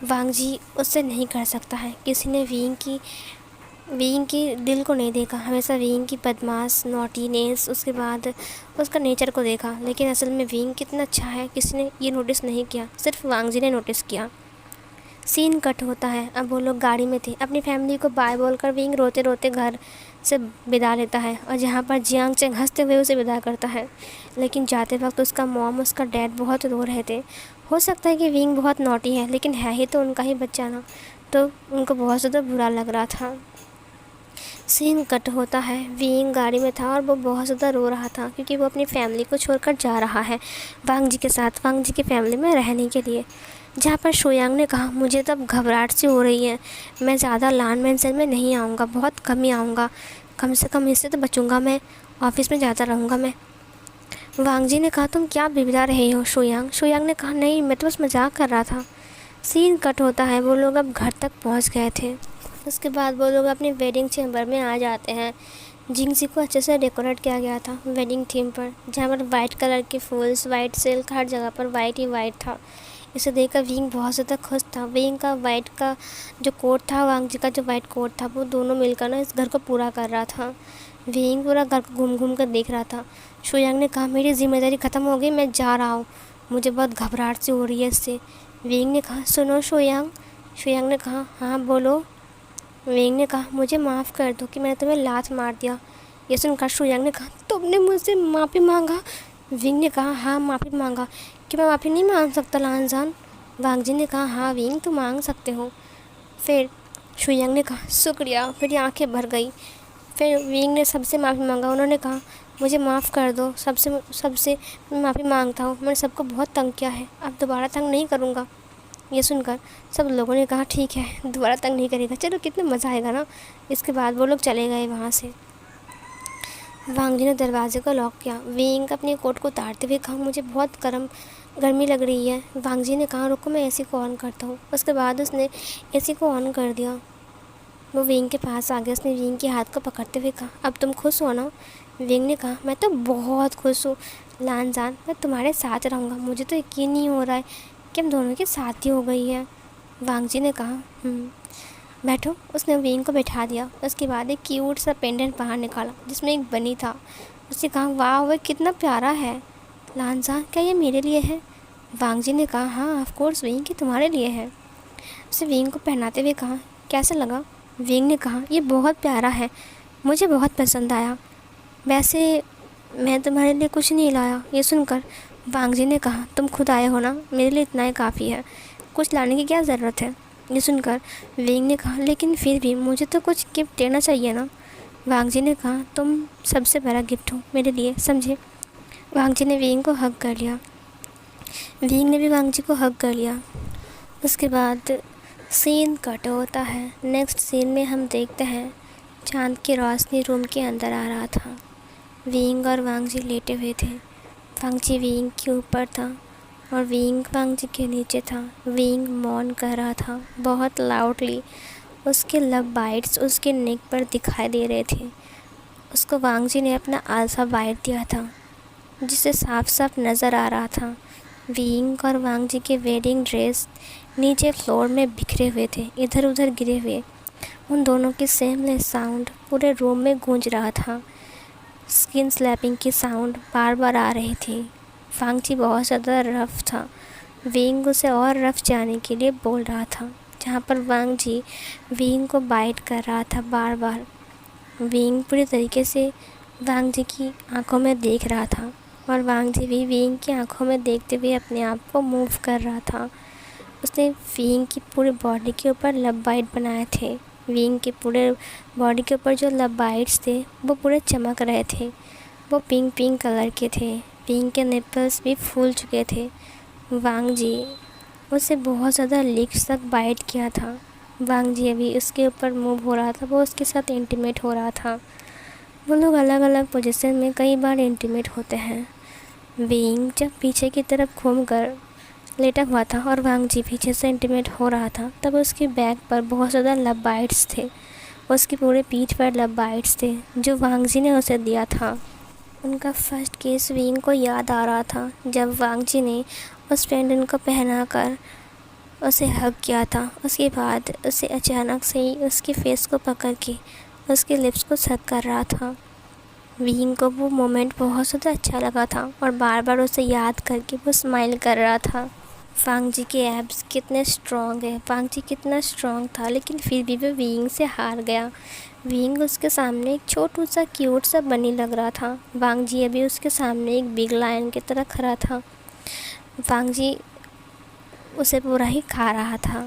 वांग जी उससे नहीं कर सकता है। किसी ने विंग की दिल को नहीं देखा, हमेशा विंग की बदमाश नॉटीनेस, उसके बाद उसका नेचर को देखा, लेकिन असल में विंग कितना अच्छा है किसी ने ये नोटिस नहीं किया, सिर्फ वांग जी ने नोटिस किया। सीन कट होता है। अब वो लोग गाड़ी में थे। अपनी फैमिली को बाय बोलकर विंग रोते रोते घर से विदा लेता है, और जहाँ पर जियांग चंग हंसते हुए उसे विदा करता है। लेकिन जाते वक्त उसका मॉम, उसका डैड बहुत रो रहे थे। हो सकता है कि विंग बहुत नॉटी है, लेकिन है ही तो उनका ही बच्चा ना, तो उनको बहुत ज़्यादा बुरा लग रहा था। सीन कट होता है। विंग गाड़ी में था और वो बहुत ज़्यादा रो रहा था, क्योंकि वो अपनी फैमिली को छोड़कर जा रहा है वांग जी के साथ, वांग जी की फैमिली में रहने के लिए। जहाँ पर शुयांग ने कहा, मुझे तब घबराहट सी हो रही है, मैं ज़्यादा लान मेंशन में नहीं आऊँगा, बहुत कम ही आऊँगा, कम से कम इससे तो बचूँगा, मैं ऑफिस में ज़्यादा रहूँगा मैं। वांग जी ने कहा, तुम क्या बिगड़ा रहे हो शुयांग। शुयांग ने कहा, नहीं मैं तो बस मजाक कर रहा था। सीन कट होता है। वो लोग अब घर तक पहुँच गए थे। उसके बाद वो लोग अपनी वेडिंग चैम्बर में आ जाते हैं। जिंगसी को अच्छे से डेकोरेट किया गया था वेडिंग थीम पर, जहाँ पर वाइट कलर के फूल्स, वाइट सिल्क, हर जगह पर वाइट ही वाइट था। इसे देखकर विंग बहुत ज़्यादा खुश था। विंग का वाइट का जो कोट था, वांग जी का जो वाइट कोट था, वो दोनों मिलकर ना इस घर को पूरा कर रहा था। विंग पूरा घर को घूम घूम कर देख रहा था। शुयांग ने कहा, मेरी जिम्मेदारी ख़त्म हो गई, मैं जा रहा हूँ, मुझे बहुत घबराहट सी हो रही है इससे। विंग ने कहा, सुनो शुयांग। शुयांग ने कहा, हाँ बोलो। विंग ने कहा, मुझे माफ़ कर दो कि मैंने तुम्हें लात मार दिया। ये सुनकर शुयांग ने कहा, तुमने मुझसे माफ़ी मांगा। विंग ने कहा, हाँ माफ़ी मांगा। कि मैं माफ़ी नहीं मांग सकता लानजान। वांग जी ने कहा, हाँ विंग तुम मांग सकते हो। फिर शुयांग ने कहा, शुक्रिया। फिर आंखें भर गई। फिर विंग ने सबसे माफ़ी मांगा। उन्होंने कहा मुझे माफ़ कर दो, सबसे सबसे मैं माफ़ी मांगता हूँ, मैंने सबको बहुत तंग किया है, अब दोबारा तंग नहीं करूँगा। ये सुनकर सब लोगों ने कहा ठीक है, दोबारा तंग नहीं करेगा। चलो कितना मज़ा आएगा ना। इसके बाद वो लोग चले गए वहाँ से। वांग जी ने दरवाजे को लॉक किया। विंग अपने कोट को उतारते हुए कहा मुझे बहुत गर्मी लग रही है। वांग जी ने कहा रुको मैं एसी को ऑन करता हूँ। उसके बाद उसने एसी को ऑन कर दिया। वो विंग के पास आ गया। उसने विंग के हाथ को पकड़ते हुए कहा अब तुम खुश हो ना। विंग ने कहा मैं तो बहुत खुश हूँ लानजान, मैं तुम्हारे साथ रहूँगा। मुझे तो यकीन नहीं हो रहा है कि हम दोनों की शादी हो गई है। वांग जी ने कहा बैठो। उसने विंग को बैठा दिया। उसके बाद एक क्यूट सा पेंडेंट बाहर निकाला जिसमें एक बनी था। उसने कहा वाह वह कितना प्यारा है लानजान, क्या ये मेरे लिए है। वांग जी ने कहा हाँ ऑफ कोर्स विंग, कि तुम्हारे लिए है। उसने विंग को पहनाते हुए कहा कैसा लगा। विंग ने कहा ये बहुत प्यारा है, मुझे बहुत पसंद आया। वैसे मैं तुम्हारे लिए कुछ नहीं लाया। ये सुनकर वांग जी ने कहा तुम खुद आए हो ना, मेरे लिए इतना ही काफ़ी है, कुछ लाने की क्या ज़रूरत है। ये सुनकर विंग ने कहा लेकिन फिर भी मुझे तो कुछ गिफ्ट देना चाहिए ना। वांग जी ने कहा तुम सबसे बड़ा गिफ्ट हो मेरे लिए, समझे। वांग जी ने विंग को हग कर लिया। विंग ने भी वांग जी को हग कर लिया। उसके बाद सीन कट होता है। नेक्स्ट सीन में हम देखते हैं चांद की रोशनी रूम के अंदर आ रहा था। विंग और वांग जी लेटे हुए थे। वांग जी विंग के ऊपर था और विंग वांग जी के नीचे था। विंग मौन कर रहा था बहुत लाउडली। उसके लब बाइट्स उसके नेक पर दिखाई दे रहे थे। उसको वांग जी ने अपना आल्फा बाइट दिया था जिसे साफ साफ नज़र आ रहा था। विंग और वांग जी के वेडिंग ड्रेस नीचे फ्लोर में बिखरे हुए थे, इधर उधर गिरे हुए। उन दोनों की सेमलेस साउंड पूरे रूम में गूंज रहा था। स्किन स्लैपिंग की साउंड बार बार आ रही थी। वांग जी बहुत ज़्यादा रफ था। विंग उसे और रफ जाने के लिए बोल रहा था, जहाँ पर वांग जी विंग को बाइट कर रहा था बार बार। विंग पूरी तरीके से वांग जी की आंखों में देख रहा था और वांग जी भी विंग की आंखों में देखते हुए अपने आप को मूव कर रहा था। उसने विंग की पूरी बॉडी के ऊपर लब बाइट बनाए थे। विंग के पूरे बॉडी के ऊपर जो लब बाइट्स थे वो पूरे चमक रहे थे। वो पिंक पिंक कलर के थे। विंग के निपल्स भी फूल चुके थे। वांग जी उसे बहुत ज़्यादा लिप्स तक बाइट किया था। वांग जी अभी उसके ऊपर मूव हो रहा था, वो उसके साथ इंटीमेट हो रहा था। वो लोग अलग अलग पोजीशन में कई बार इंटीमेट होते हैं। विंग जब पीछे की तरफ घूमकर लेटा हुआ था और वांग जी पीछे से इंटीमेट हो रहा था, तब उसके बैक पर बहुत ज़्यादा लब बाइट्स थे। उसकी पूरे पीठ पर लब बाइट्स थे जो वांग जी ने उसे दिया था। उनका फर्स्ट किस विंग को याद आ रहा था जब वांग जी ने उस पेंडेंट को पहनाकर उसे हग किया था। उसके बाद उसे अचानक से ही उसके फेस को पकड़ के उसके लिप्स को हग कर रहा था। विंग को वो मोमेंट बहुत ज़्यादा अच्छा लगा था और बार बार उसे याद करके वो स्माइल कर रहा था। वांग जी के एब्स कितने स्ट्रॉन्ग है, वांग जी कितना स्ट्रॉन्ग था, लेकिन फिर भी वो विंग से हार गया। विंग उसके सामने एक छोटू सा क्यूट सा बनी लग रहा था। वांग जी अभी उसके सामने एक बिग लायन की तरह खड़ा था। वांग जी उसे पूरा ही खा रहा था।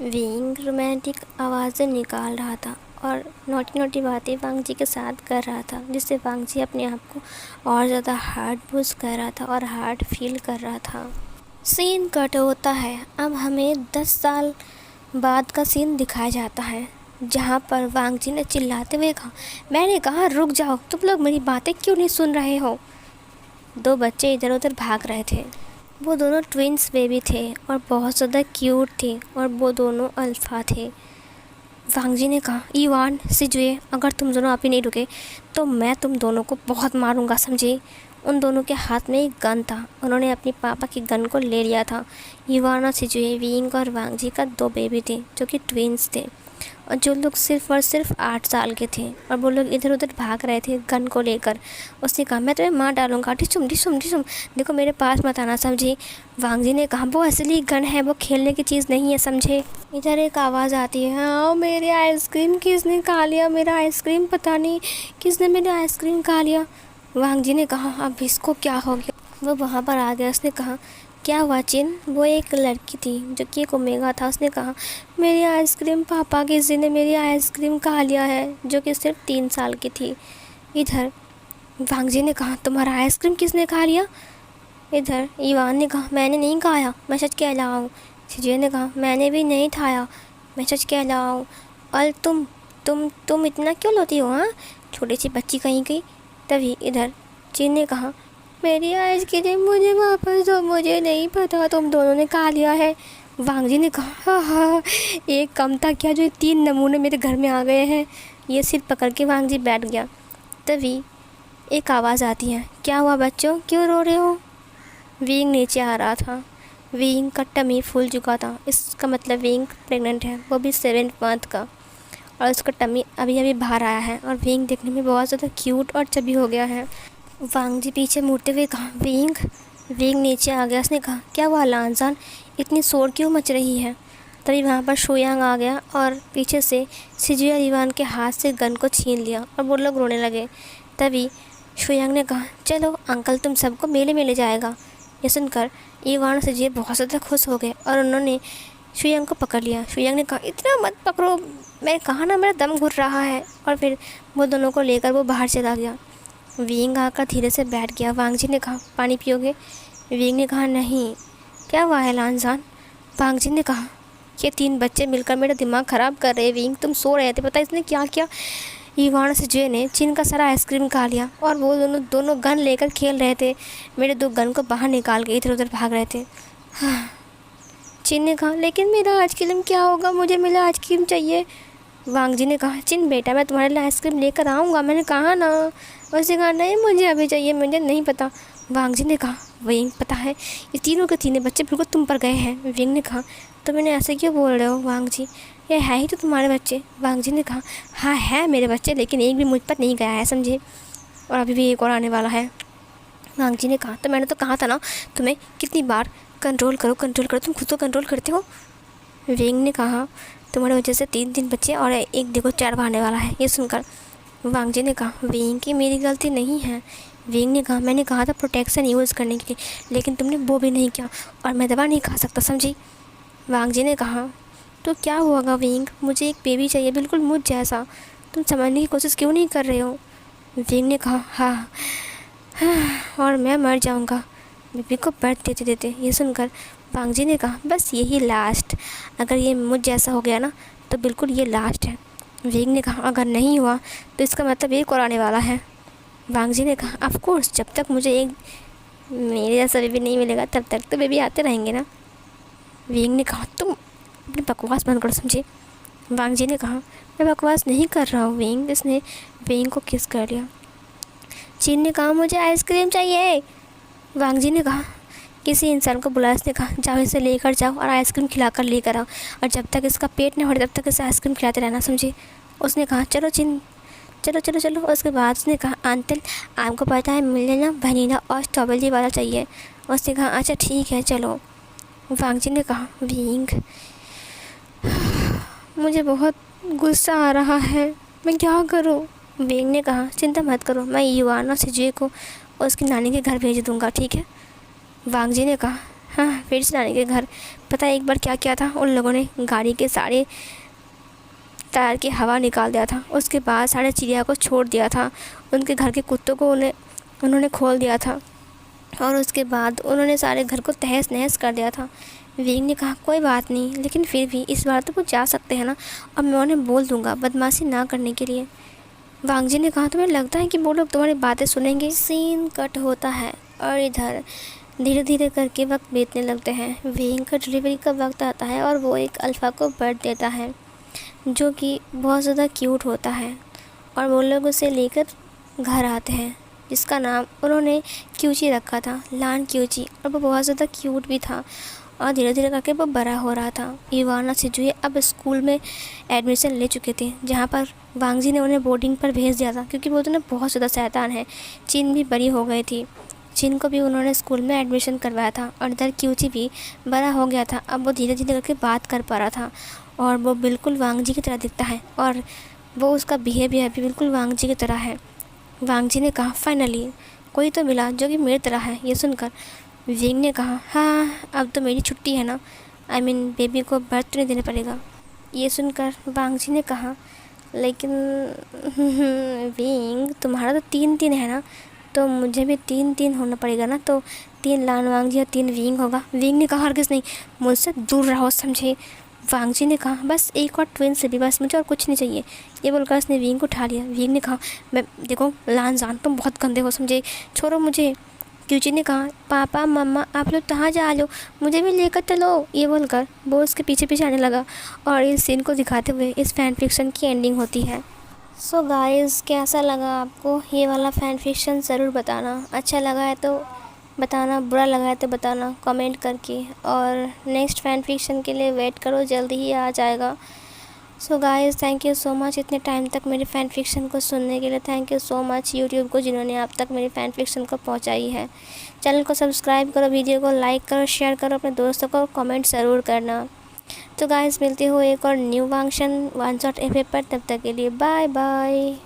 विंग रोमांटिक आवाज़ें निकाल रहा था और नोटी नोटी बातें वांग जी के साथ कर रहा था, जिससे वांग जी अपने आप को और ज़्यादा हार्ड पुश कर रहा था और हार्ड फील कर रहा था। सीन कट होता है। अब हमें 10 साल बाद का सीन दिखाया जाता है, जहाँ पर वांग जी ने चिल्लाते हुए कहा मैंने कहा रुक जाओ, तुम लोग मेरी बातें क्यों नहीं सुन रहे हो। 2 बच्चे इधर उधर भाग रहे थे। वो दोनों ट्विंस बेबी थे और बहुत ज़्यादा क्यूट थे और वो दोनों अल्फ़ा थे। वांग जी ने कहा ईवान सिजुए, अगर तुम दोनों आप ही नहीं रुके तो मैं तुम दोनों को बहुत मारूंगा, समझे। उन दोनों के हाथ में एक गन था। उन्होंने अपने पापा की गन को ले लिया था। ईवान और सिजुए विंग और वांग जी का 2 बेबी थे जो कि ट्विंस थे और जो लोग सिर्फ़ और सिर्फ 8 साल के थे और वो लोग इधर उधर भाग रहे थे गन को लेकर। उसने कहा मैं तुम्हें मार डालूंगा, डिशुम डिशुम डिशुम, देखो मेरे पास मत आना, समझे। वांग जी ने कहा वो असली गन है, वो खेलने की चीज़ नहीं है, समझे। इधर एक आवाज़ आती है हाँ मेरे आइसक्रीम किसने खा लिया, मेरा आइसक्रीम पता नहीं किसने मेरा आइसक्रीम खा लिया। वांग जी ने कहा अब इसको क्या हो गया। वो वहाँ पर आ गया। उसने कहा क्या हुआ चिन? वो एक लड़की थी जो कि एक ओमेगा था। उसने कहा मेरी आइसक्रीम, पापा किसी ने मेरी आइसक्रीम खा लिया है, जो कि सिर्फ 3 साल की थी। इधर वांगजी ने कहा तुम्हारा आइसक्रीम किसने खा लिया? इधर ईवान ने कहा मैंने नहीं खाया, मैं सच कह रहा हूँ। सीजे ने कहा मैंने भी नहीं खाया, मैं सच कह रहा हूँ। और तुम इतना क्यों लोती हो? हाँ, छोटी सी बच्ची कहीं गई। तभी इधर चिन ने कहा मेरी आइसक्रीम मुझे वापस दो, मुझे नहीं पता तुम दोनों ने खा लिया है। वांगजी ने कहा हाँ, एक कम था क्या जो 3 नमूने मेरे घर में आ गए हैं। ये सिर पकड़ के वांगजी बैठ गया। तभी एक आवाज़ आती है, क्या हुआ बच्चों, क्यों रो रहे हो? विंग नीचे आ रहा था। विंग का टमी फूल चुका था, इसका मतलब विंग प्रेग्नेंट है, वो भी 7th मंथ का। और उसका टमी अभी अभी बाहर आया है और विंग देखने में बहुत ज़्यादा क्यूट और चबी हो गया है। वांगजी पीछे मुड़ते हुए कहा विंग। विंग नीचे आ गया। उसने कहा क्या हुआ लानजान, इतनी शोर क्यों मच रही है? तभी वहाँ पर शुयांग आ गया और पीछे से सिजुया और ईवान के हाथ से गन को छीन लिया और वो लोग रोने लगे। तभी शुयांग ने कहा चलो अंकल तुम सबको मेले में ले जाएगा। ये सुनकर ईवान और सिजुया बहुत ज़्यादा खुश हो गए और उन्होंने शुयांग को पकड़ लिया। शुयांग ने कहा इतना मत पकड़ो, मैंने कहा ना मेरा दम घुट रहा है। और फिर वो दोनों को लेकर वो बाहर चला गया। विंग आकर धीरे से बैठ गया। वांगजी ने कहा पानी पियोगे? विंग ने कहा नहीं। क्या हुआ है लानजान? वांगजी ने कहा ये 3 बच्चे मिलकर मेरा दिमाग ख़राब कर रहे हैं। विंग तुम सो रहे थे, पता इसने क्या किया? ईवान से जे ने चिन का सारा आइसक्रीम खा लिया और वो दोनों गन लेकर खेल रहे थे। मेरे 2 गन को बाहर निकाल के इधर उधर भाग रहे थे। हाँ। चिन ने कहा लेकिन मेरा आइसक्रीम क्या होगा, मुझे मेरा आइसक्रीम चाहिए। वांगजी ने कहा चिन बेटा मैं तुम्हारे लिए आइसक्रीम लेकर आऊँगा, मैंने कहा ना। उसने कहा नहीं मुझे अभी चाहिए, मुझे नहीं पता। वांगजी ने कहा विंग पता है ये तीनों के तीनों बच्चे बिल्कुल तुम पर गए हैं। विंग ने कहा तो मैंने ऐसे क्यों बोल रहे हो वांगजी, ये है ही तो तुम्हारे बच्चे। वांगजी ने कहा हाँ है मेरे बच्चे, लेकिन एक भी मुझ पर नहीं गया है समझे, और अभी भी एक और आने वाला है। वांगजी ने कहा तो मैंने तो कहा था ना तुम्हें कितनी बार, कंट्रोल करो कंट्रोल करो, तुम खुद तो कंट्रोल करते हो। विंग ने कहा तुम्हारे वजह से 3 बच्चे और एक देखो 4 आने वाला है। ये सुनकर वांगजी ने कहा विंग की मेरी गलती नहीं है। विंग ने कहा मैंने कहा था प्रोटेक्शन यूज़ करने के लिए, लेकिन तुमने वो भी नहीं किया और मैं दवा नहीं खा सकता समझी। वांगजी ने कहा तो क्या हुआ विंग, मुझे एक बेबी चाहिए बिल्कुल मुझ जैसा, तुम समझने की कोशिश क्यों नहीं कर रहे हो? विंग ने कहा हाँ, और मैं मर जाऊँगा बेबी को बर्थ देते देते। ये सुनकर वांगजी ने कहा बस यही लास्ट, अगर ये मुझ जैसा हो गया ना तो बिल्कुल ये लास्ट है। विंग ने कहा अगर नहीं हुआ तो इसका मतलब एक और आने वाला है। वांगजी ने कहा ऑफ कोर्स, जब तक मुझे एक मेरे जैसा बेबी नहीं मिलेगा तब तक तो बेबी आते रहेंगे ना। विंग ने कहा तुम अपनी बकवास बंद करो समझे। वांगजी ने कहा मैं बकवास नहीं कर रहा हूँ विंग। इसने विंग को किस कर लिया। चिन ने कहा मुझे आइसक्रीम चाहिए। वांगजी ने कहा किसी इंसान को बुलाया। उसने कहा जाओ इसे लेकर जाओ और आइसक्रीम खिलाकर लेकर आओ, और जब तक इसका पेट न भरे तब तक इसे आइसक्रीम खिलाते रहना समझे। उसने कहा चलो चिन चलो चलो चलो। उसके बाद उसने कहा अंकल आपको पता है मुझे ना वनीला और स्ट्रॉबेरी वाला चाहिए। उसने कहा अच्छा ठीक है चलो। वांगजी ने कहा विंग मुझे बहुत गुस्सा आ रहा है, मैं क्या करूं? विंग ने कहा चिंता मत करो, मैं युवान और सिजुए को उसकी नानी के घर भेज दूंगा ठीक है। वांगजी ने कहा हाँ फिर से नानी के घर। पता है एक बार क्या किया था, उन लोगों ने गाड़ी के सारे टायर की हवा निकाल दिया था, उसके बाद सारे चिड़िया को छोड़ दिया था, उनके घर के कुत्तों को उन्होंने खोल दिया था, और उसके बाद उन्होंने सारे घर को तहस नहस कर दिया था। विंग ने कहा कोई बात नहीं, लेकिन फिर भी इस बार तो वो जा सकते हैं ना, और मैं उन्हें बोल दूंगा बदमाशी ना करने के लिए। वांगजी ने कहा तुम्हें लगता है कि वो लोग तुम्हारी बातें सुनेंगे? सीन कट होता है और इधर धीरे धीरे करके वक्त बीतने लगते हैं। विंग का डिलीवरी का वक्त आता है और वो एक अल्फ़ा को बर्थ देता है जो कि बहुत ज़्यादा क्यूट होता है, और वो लोग उसे लेकर घर आते हैं जिसका नाम उन्होंने क्यूची रखा था, लान क्यूची, और वो बहुत ज़्यादा क्यूट भी था, और धीरे धीरे करके वो बड़ा हो रहा था। ईवान और सिजुए अब स्कूल में एडमिशन ले चुके थे, जहाँ पर वांगजी ने उन्हें बोर्डिंग पर भेज दिया था क्योंकि वो दोनों बहुत ज़्यादा शैतान है। चिन भी बड़ी हो गई थी, चिन को भी उन्होंने स्कूल में एडमिशन करवाया था, और इधर क्यूची भी बड़ा हो गया था। अब वो धीरे धीरे करके बात कर पा रहा था और वो बिल्कुल वांगजी की तरह दिखता है, और वो उसका बिहेवियर भी बिल्कुल वांगजी की तरह है। वांगजी ने कहा फाइनली कोई तो मिला जो कि मेरी तरह है। ये सुनकर विंग ने कहा, हाँ अब तो मेरी छुट्टी है ना, आई मीन बेबी को बर्थ तो नहीं देना पड़ेगा। ये सुनकर वांगजी ने कहा, लेकिन विंग तुम्हारा तो 3-3 है ना, तो मुझे भी 3-3 होना पड़ेगा ना, तो 3 लान वांगजी और 3 विंग होगा। विंग ने कहा, हरगिज़ नहीं, मुझसे दूर रहो समझे। वांगजी ने कहा, बस एक और ट्विन से भी, बस मुझे और कुछ नहीं चाहिए। ये बोलकर उसने विंग को उठा लिया। विंग ने कहा, मैं देखो लान जान तुम बहुत गंदे हो समझे, छोड़ो मुझे। क्यूची ने कहा, पापा मम्मा आप लोग कहाँ जा रहे हो, मुझे भी लेकर चलो। ये बोलकर वो उसके पीछे पीछे आने लगा और इस सीन को दिखाते हुए इस फैन फिक्शन की एंडिंग होती है। सो गाइस, कैसा लगा आपको ये वाला फैन फिक्शन, ज़रूर बताना। अच्छा लगा है तो बताना, बुरा लगा है तो बताना कमेंट करके, और नेक्स्ट फैन फिक्शन के लिए वेट करो, जल्दी ही आ जाएगा। So guys, thank you so much इतने टाइम तक मेरे फ़ैन फिक्शन को सुनने के लिए। Thank you so much YouTube को, जिन्होंने आप तक मेरी फ़ैन फिक्शन को पहुंचाई है। चैनल को सब्सक्राइब करो, वीडियो को लाइक करो, शेयर करो अपने दोस्तों को, कमेंट ज़रूर करना। तो गाइस, मिलते हो एक और न्यू वांगशन वन शॉट एफ पर, तब तक के लिए बाय बाय।